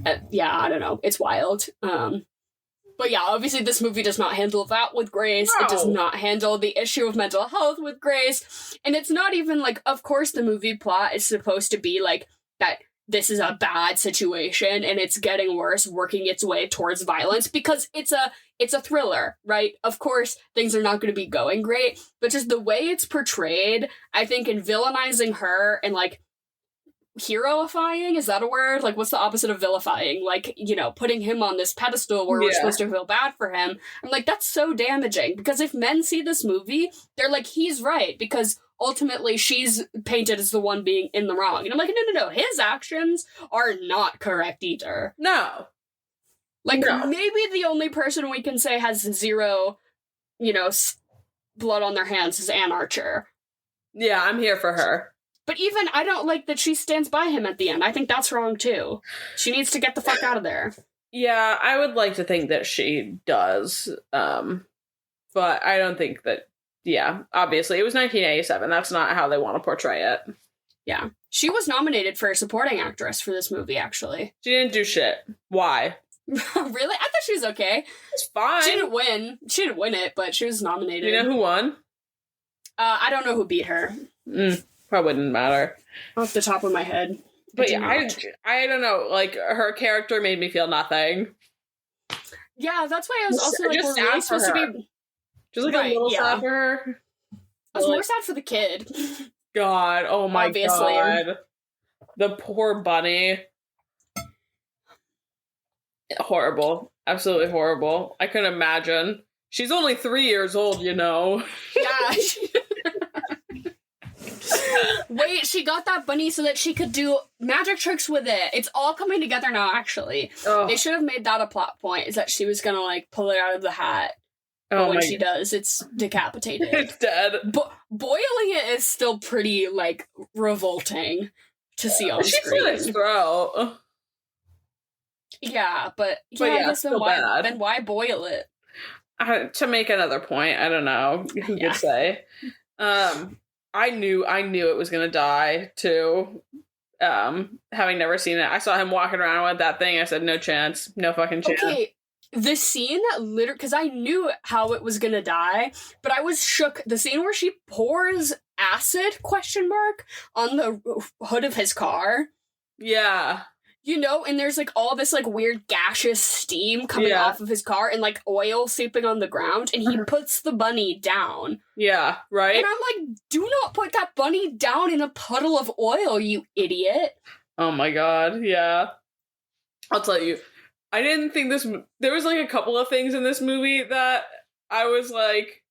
I don't know. It's wild. But yeah, obviously this movie does not handle that with grace. No. It does not handle the issue of mental health with grace. And it's not even like, of course the movie plot is supposed to be like that this is a bad situation and it's getting worse, working its way towards violence, because it's a thriller, right? Of course things are not going to be going great, but just the way it's portrayed, I think, in villainizing her and like heroifying, is that a word? Like, what's the opposite of vilifying? Like, you know, putting him on this pedestal where we're supposed to feel bad for him. I'm like, that's so damaging, because if men see this movie, they're like, he's right, because ultimately she's painted as the one being in the wrong. And I'm like, no, his actions are not correct either.
No.
Like, maybe the only person we can say has zero, you know, blood on their hands is Anne Archer.
Yeah, I'm here for her.
But even, I don't like that she stands by him at the end. I think that's wrong, too. She needs to get the fuck out of there.
Yeah, I would like to think that she does. But I don't think that, obviously. It was 1987. That's not how they want to portray it.
Yeah.
She was nominated for a supporting actress for this movie, actually.
She didn't do shit. Why?
Really? I thought she was okay.
It's fine.
She didn't win. She didn't win it, but she was nominated.
You know who won?
I don't know who beat her.
Probably didn't matter.
Off the top of my head.
But yeah, I don't know. Like, her character made me feel nothing.
Yeah, that's why I was also like,
Just
we're really
sad for
supposed to
her.
be...
Just like a little sad for her.
I was more sad for the kid.
God, oh my
Obviously.
God. The poor bunny. Horrible. Absolutely horrible. I couldn't imagine. She's only 3 years old, you know.
Yeah. Wait, she got that bunny so that she could do magic tricks with it. It's all coming together now, actually.
Oh.
They should have made that a plot point, is that she was gonna, like, pull it out of the hat. But when she does, it's decapitated.
It's dead.
Boiling it is still pretty, like, revolting to see on
She's
screen.
in its throat.
Yeah, but
yeah,
I guess
still bad.
then why boil it?
To make another point, I don't know. You could say. I knew it was gonna die too. Having never seen it, I saw him walking around with that thing. I said, no chance, no fucking chance.
Okay, the scene literally, because I knew how it was gonna die, but I was shook. The scene where she pours acid on the hood of his car.
Yeah.
You know, and there's, like, all this, like, weird gaseous steam coming off of his car and, like, oil seeping on the ground, and he puts the bunny down.
Yeah, right?
And I'm like, do not put that bunny down in a puddle of oil, you idiot.
Oh my God, yeah. I'll tell you, I didn't think there was, like, a couple of things in this movie that I was like,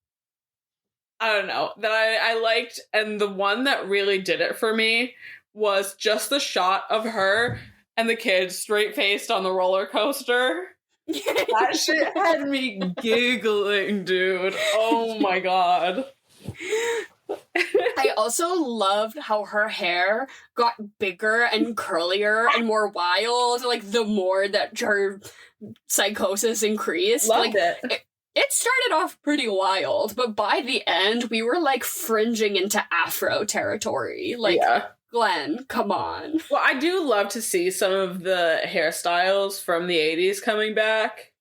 I don't know, that I liked, and the one that really did it for me was just the shot of her and the kid straight-faced on the roller coaster. That shit had me giggling, dude. Oh my God.
I also loved how her hair got bigger and curlier and more wild, like, the more that her psychosis increased.
Loved
it. It started off pretty wild, but by the end, we were, like, fringing into Afro territory. Like, yeah. Glenn, come on.
Well, I do love to see some of the hairstyles from the 80s coming back.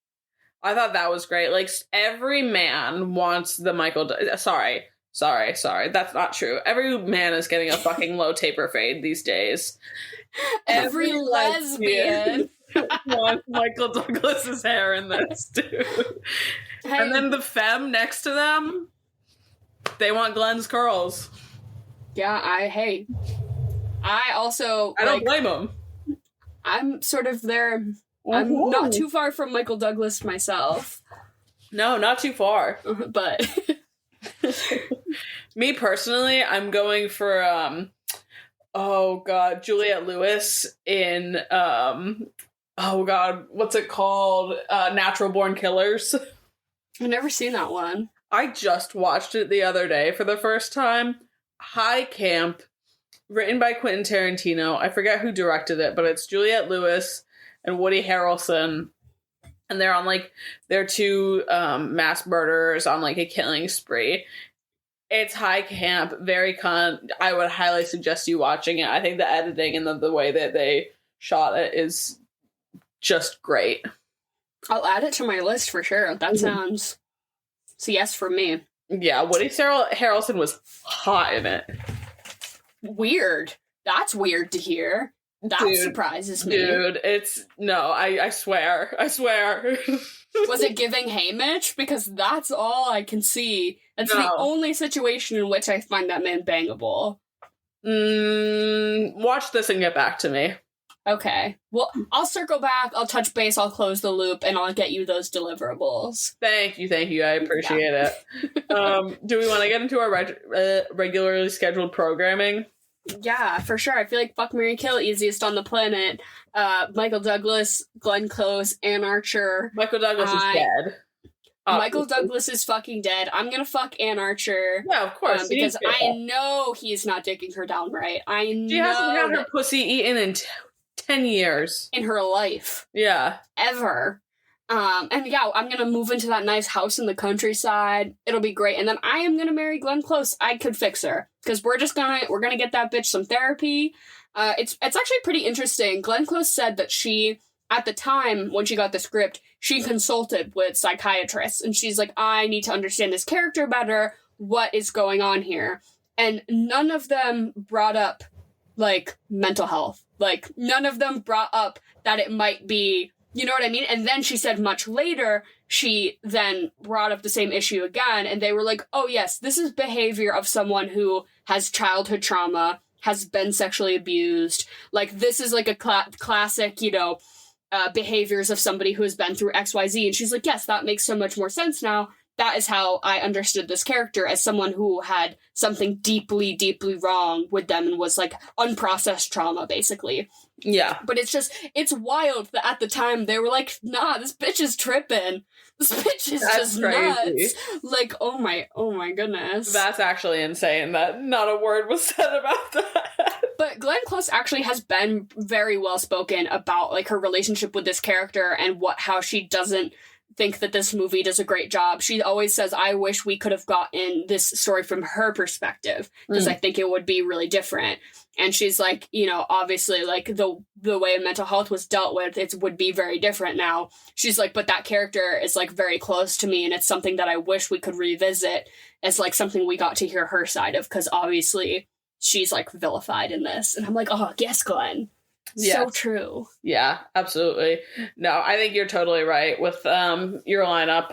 I thought that was great. Like, every man wants the Michael... Sorry. That's not true. Every man is getting a fucking low taper fade these days.
Every lesbian
wants Michael Douglas's hair in this, dude. Hey. And then the femme next to them, they want Glenn's curls.
Yeah, I also...
I don't blame them.
I'm sort of there. I'm not too far from Michael Douglas myself.
No, not too far.
But...
Me personally, I'm going for, Juliette Lewis in, what's it called? Natural Born Killers.
I've never seen that one.
I just watched it the other day for the first time. High camp. Written by Quentin Tarantino. I forget who directed it, but it's Juliette Lewis and Woody Harrelson. And they're on, like, they're two mass murderers on, like, a killing spree. It's high camp, very I would highly suggest you watching it. I think the editing and the way that they shot it is just great.
I'll add it to my list for sure. That sounds... It's a yes for me.
Yeah, Woody Harrelson was hot in it.
Weird. That's weird to hear. That surprises me.
Dude, I swear.
Was it giving Haymitch? Because that's all I can see. That's the only situation in which I find that man bangable.
Watch this and get back to me.
Okay. Well, I'll circle back, I'll touch base, I'll close the loop, and I'll get you those deliverables.
Thank you. I appreciate it. Do we want to get into our regularly scheduled programming?
Yeah, for sure. I feel like Fuck, Marry, Kill, easiest on the planet. Michael Douglas, Glenn Close, Ann Archer.
Michael Douglas is dead.
Michael Douglas is fucking dead. I'm gonna fuck Ann Archer.
Yeah, of course.
Because I know he's not dicking her down right. She
hasn't had her pussy eaten in 10 years.
In her life.
Yeah.
Ever. And yeah, I'm gonna move into that nice house in the countryside. It'll be great. And then I am gonna marry Glenn Close. I could fix her. Because we're gonna get that bitch some therapy. It's actually pretty interesting. Glenn Close said that she, at the time when she got the script, she consulted with psychiatrists. And she's like, I need to understand this character better. What is going on here? And none of them brought up, like, mental health. Like, none of them brought up that it might be, you know what I mean? And then she said much later, she then brought up the same issue again, and they were like, oh yes, this is behavior of someone who has childhood trauma, has been sexually abused. Like, this is like a classic, you know, behaviors of somebody who has been through XYZ. And she's like, yes, that makes so much more sense now. That is how I understood this character, as someone who had something deeply, deeply wrong with them and was like unprocessed trauma, basically.
Yeah.
But it's wild that at the time they were like, nah, this bitch is tripping. This bitch is just
crazy.
nuts. Like, oh my goodness.
That's actually insane that not a word was said about that.
But Glenn Close actually has been very well spoken about like her relationship with this character and how she doesn't think that this movie does a great job. She always says, I wish we could have gotten this story from her perspective, because I think it would be really different. And she's like, you know, obviously, like, the way mental health was dealt with, it would be very different now. She's like, but that character is, like, very close to me, and it's something that I wish we could revisit as, like, something we got to hear her side of, because obviously she's, like, vilified in this. And I'm like, oh, yes, Glenn. Yes. So true.
Yeah, absolutely. No, I think you're totally right with your lineup.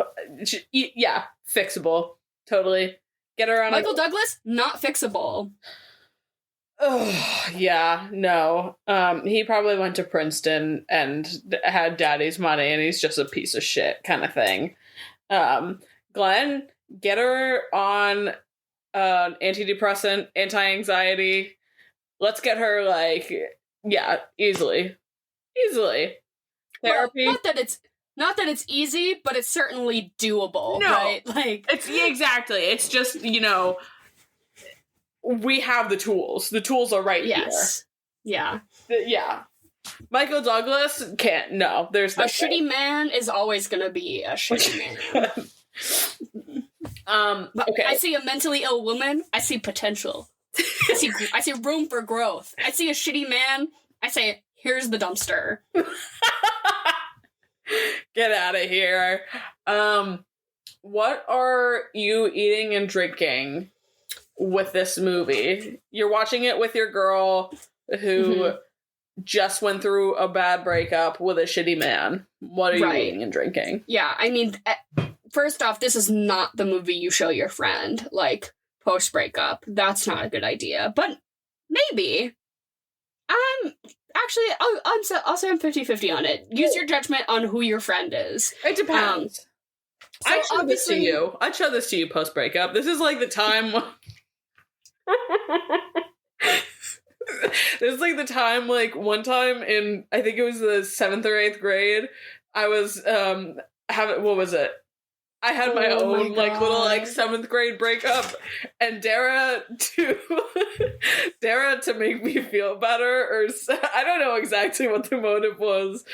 Yeah, fixable. Totally. Get her on
Michael Douglas, not fixable.
Oh, yeah, no. He probably went to Princeton and had daddy's money, and he's just a piece of shit kind of thing. Glenn, get her on antidepressant, anti-anxiety. Let's get her, like, yeah, easily. Therapy.
Well, not that it's easy, but it's certainly doable. No, right? Like,
exactly. It's just, you know, we have the tools. The tools are right here.
Yeah.
Yeah. Michael Douglas can't. No, there's no
a shitty man is always gonna be a shitty man.
Okay.
I see a mentally ill woman. I see potential. I see room for growth. I see a shitty man. I say, here's the dumpster.
Get out of here. What are you eating and drinking with this movie? You're watching it with your girl who just went through a bad breakup with a shitty man. What are you eating and drinking?
Yeah, I mean, first off, this is not the movie you show your friend, like, post-breakup. That's not a good idea. But maybe. I'll say I'm 50-50 on it. Use your judgment on who your friend is.
It depends. So I'd show this to you. I'd show this to you post-breakup. This is like the time... This is like the time, like, one time in, I think it was the 7th or 8th grade, I was, what was it? I had my own, like, little, like, 7th grade breakup, and Dara, to make me feel better, or, I don't know exactly what the motive was,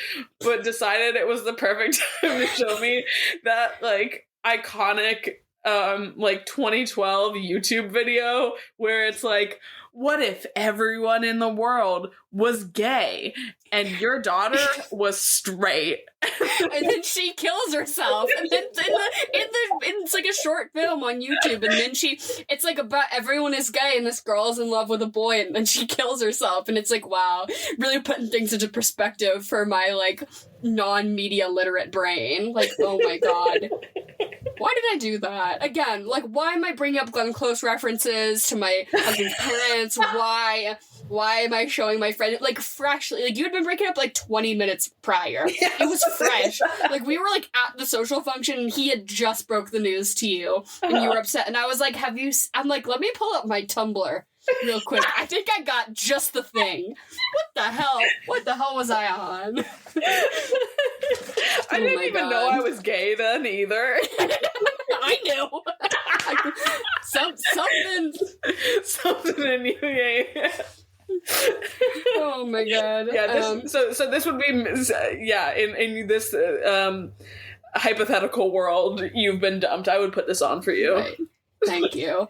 but decided it was the perfect time to show me that, like, iconic, like, 2012 YouTube video, where it's like, what if everyone in the world was gay and your daughter was straight?
And then she kills herself. And then it's like a short film on YouTube. And then it's like about everyone is gay and this girl is in love with a boy, and then she kills herself. And it's like, wow, really putting things into perspective for my, like, non-media literate brain. Like, oh my god. Why did I do that? Again, like, why am I bringing up Glenn Close references to my husband's parents? Why am I showing my friend, like, freshly, like, you had been breaking up, like, 20 minutes prior. Yes. It was fresh. Like, we were, like, at the social function, and he had just broke the news to you, and you were upset, and I was like, I'm like, let me pull up my Tumblr real quick. I think I got just the thing. What the hell was I on?
I didn't even know I was gay then either.
I knew. Something
in you, yeah.
Oh my god.
Yeah, so this would be in this hypothetical world you've been dumped. I would put this on for you.
Right. Thank you.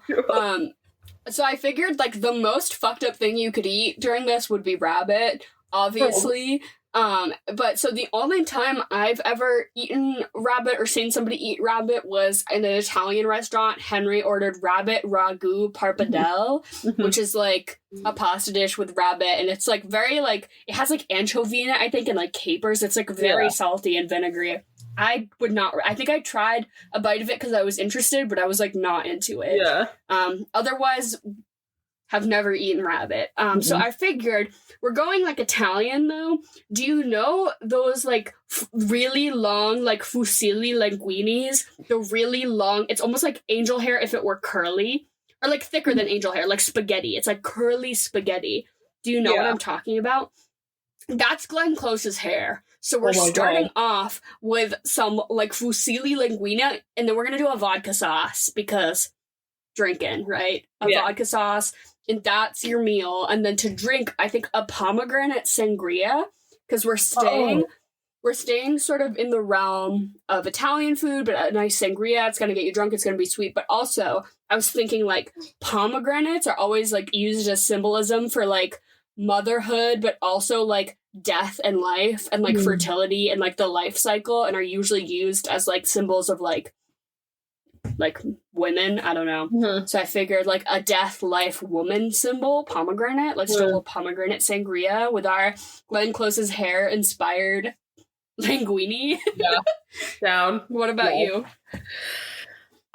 So I figured like the most fucked up thing you could eat during this would be rabbit, obviously. But so the only time I've ever eaten rabbit or seen somebody eat rabbit was in an Italian restaurant. Henry ordered rabbit ragu parpadelle, which is like a pasta dish with rabbit, and it's like very like it has like anchovy in it, I think, and like capers. It's like very salty and vinegary. I would not. I think I tried a bite of it because I was interested, but I was like not into it.
Yeah.
Otherwise, have never eaten rabbit. So I figured we're going like Italian though. Do you know those like really long like fusilli linguinis? The really long. It's almost like angel hair if it were curly, or like thicker than angel hair, like spaghetti. It's like curly spaghetti. Do you know what I'm talking about? That's Glenn Close's hair. So we're starting off with some like fusilli linguine, and then we're gonna do a vodka sauce because drinking, right? A vodka sauce, and that's your meal. And then to drink, I think a pomegranate sangria, because we're staying sort of in the realm of Italian food, but a nice sangria. It's gonna get you drunk. It's gonna be sweet, but also I was thinking like pomegranates are always like used as symbolism for like motherhood, but also like death and life and like fertility and like the life cycle, and are usually used as like symbols of like women. I don't know. So I figured like a death, life, woman symbol, pomegranate. Let's do a little pomegranate sangria with our Glenn Close's hair inspired linguine. Yeah.
Down.
What about you?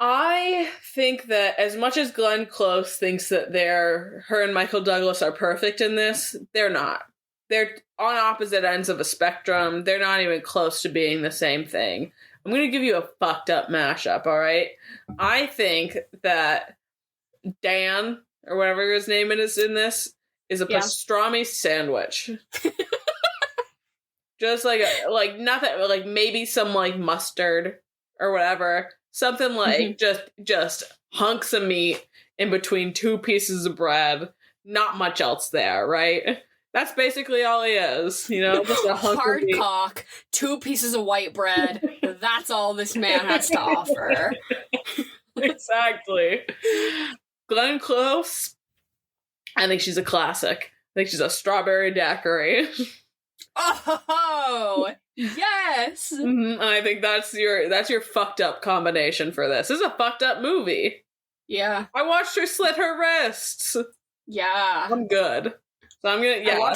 I think that as much as Glenn Close thinks that her and Michael Douglas are perfect in this, they're not. They're on opposite ends of a spectrum. They're not even close to being the same thing. I'm going to give you a fucked up mashup, all right? I think that Dan, or whatever his name is in this, is a pastrami sandwich. Just like nothing, like maybe some like mustard or whatever. Something like just hunks of meat in between two pieces of bread. Not much else there, right? That's basically all he is, you know? Just a hunk
hard
of meat.
cock, 2 pieces of white bread. That's all this man has to offer.
Exactly. Glenn Close, I think she's a classic. I think she's a strawberry daiquiri.
Oh, yes.
I think that's your fucked up combination for this. This is a fucked up movie.
Yeah.
I watched her slit her wrists.
Yeah.
I'm good. So I'm gonna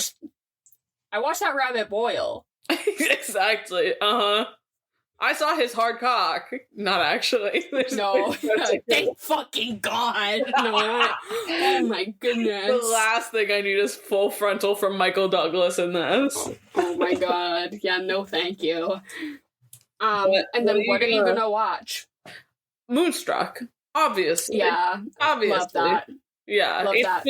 I watched that rabbit boil.
Exactly. I saw his hard cock. Not actually.
No. Thank fucking God. No. Oh my goodness.
The last thing I need is full frontal from Michael Douglas in this.
Oh my God. Yeah, no thank you. And then what are you gonna watch?
Moonstruck. Obviously.
Yeah.
Obviously.
Love that.
Yeah.
Love that.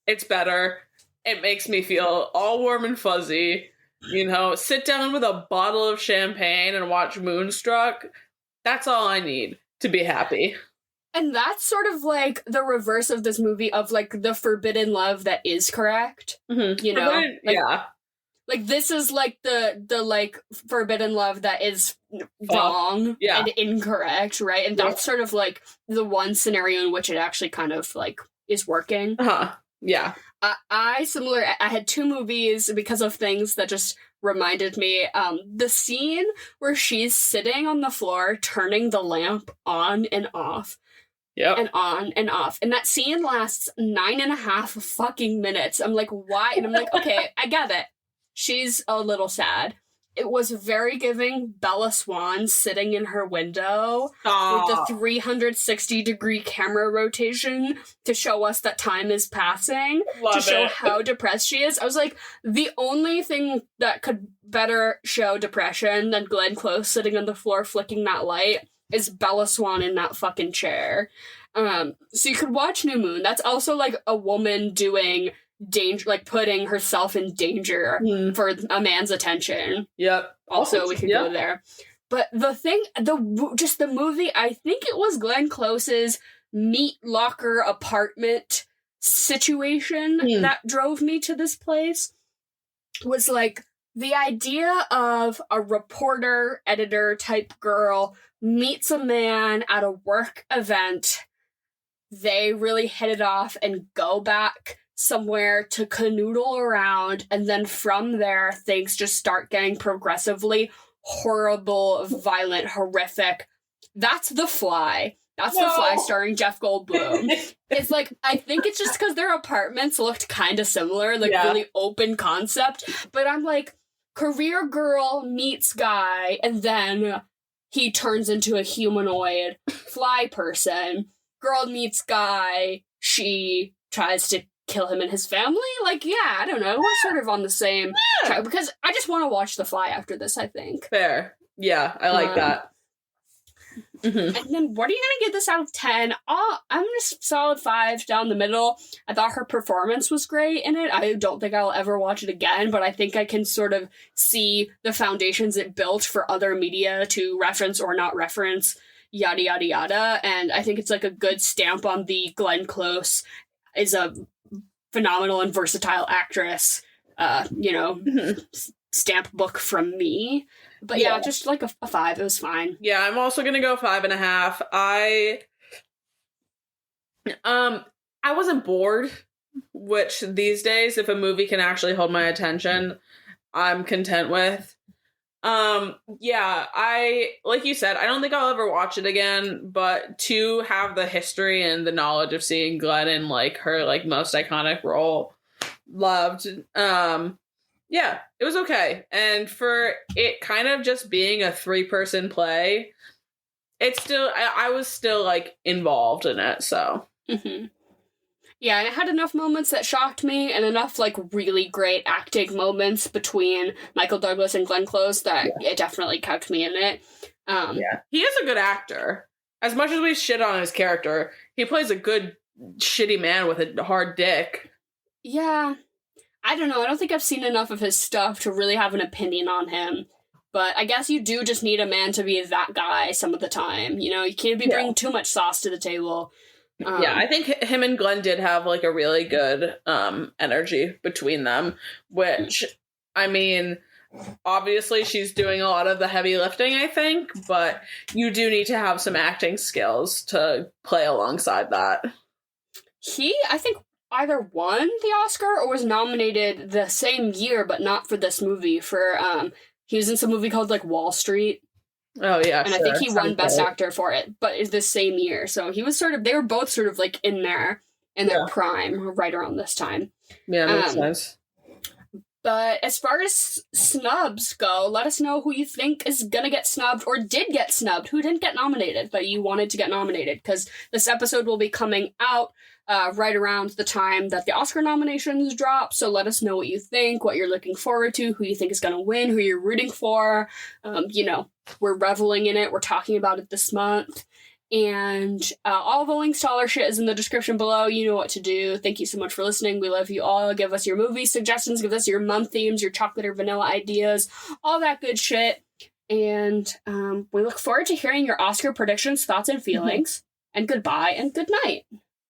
It's better. It makes me feel all warm and fuzzy. You know, sit down with a bottle of champagne and watch Moonstruck. That's all I need to be happy.
And that's sort of like the reverse of this movie of like the forbidden love that is correct. You know? Like this is like the like forbidden love that is wrong and incorrect, right? And that's sort of like the one scenario in which it actually kind of like is working.
Yeah.
I had 2 movies because of things that just reminded me. The scene where she's sitting on the floor, turning the lamp on and off. Yep. And on and off. And that scene lasts 9.5 fucking minutes. I'm like, why? And I'm like, okay, I get it. She's a little sad. It was very giving Bella Swan sitting in her window with the 360-degree camera rotation to show us that time is passing, to show how depressed she is. I was like, the only thing that could better show depression than Glenn Close sitting on the floor flicking that light is Bella Swan in that fucking chair. So you could watch New Moon. That's also like a woman doing danger, like putting herself in danger for a man's attention.
Yep.
Also, we could go there. But the movie, I think it was Glenn Close's meat locker apartment
situation that drove me to this place was like the idea of a reporter, editor type girl meets a man at a work event. They really hit it off and go back somewhere to canoodle around. And then from there, things just start getting progressively horrible, violent, horrific. That's The Fly. That's The Fly starring Jeff Goldblum. It's like, I think it's just because their apartments looked kind of similar, like really open concept. But I'm like, career girl meets guy, and then he turns into a humanoid fly person. Girl meets guy, she tries to kill him and his family. Like, yeah, I don't know. We're sort of on the same track, because I just want to watch The Fly after this, I think.
Fair. Yeah, I like that.
And then what are you going to give this out of 10? I'm just solid 5 down the middle. I thought her performance was great in it. I don't think I'll ever watch it again, but I think I can sort of see the foundations it built for other media to reference or not reference, yada, yada, yada. And I think it's like a good stamp on the Glenn Close is a phenomenal and versatile actress, stamp book from me. But yeah, just like a 5. It was fine.
Yeah, I'm also gonna go 5.5. I wasn't bored, which these days, if a movie can actually hold my attention, I'm content with. I like you said, I don't think I'll ever watch it again, but to have the history and the knowledge of seeing Glenn in like her like most iconic role, loved. Yeah, it was okay. And for it kind of just being a 3-person play, it's still, I was still like involved in it, so.
Mm-hmm. Yeah, and it had enough moments that shocked me and enough like really great acting moments between Michael Douglas and Glenn Close that it definitely kept me in it.
He is a good actor. As much as we shit on his character, he plays a good shitty man with a hard dick.
Yeah. I don't know. I don't think I've seen enough of his stuff to really have an opinion on him. But I guess you do just need a man to be that guy some of the time. You know, you can't be bringing too much sauce to the table.
I think him and Glenn did have like a really good energy between them, which, I mean, obviously she's doing a lot of the heavy lifting, I think, but you do need to have some acting skills to play alongside that.
He, I think, either won the Oscar or was nominated the same year, but not for this movie. He was in some movie called like Wall Street.
Oh yeah,
and I think he won Best Actor for it, but it's the same year. So he was they were both sort of like in their prime right around this time.
Yeah, makes sense.
But as far as snubs go, let us know who you think is gonna get snubbed or did get snubbed, who didn't get nominated, but you wanted to get nominated, because this episode will be coming out right around the time that the Oscar nominations drop. So let us know what you think, what you're looking forward to, who you think is going to win, who you're rooting for. We're reveling in it. We're talking about it this month. And all the links to all our shit is in the description below. You know what to do. Thank you so much for listening. We love you all. Give us your movie suggestions. Give us your month themes, your chocolate or vanilla ideas, all that good shit. And we look forward to hearing your Oscar predictions, thoughts, and feelings. And goodbye and good night.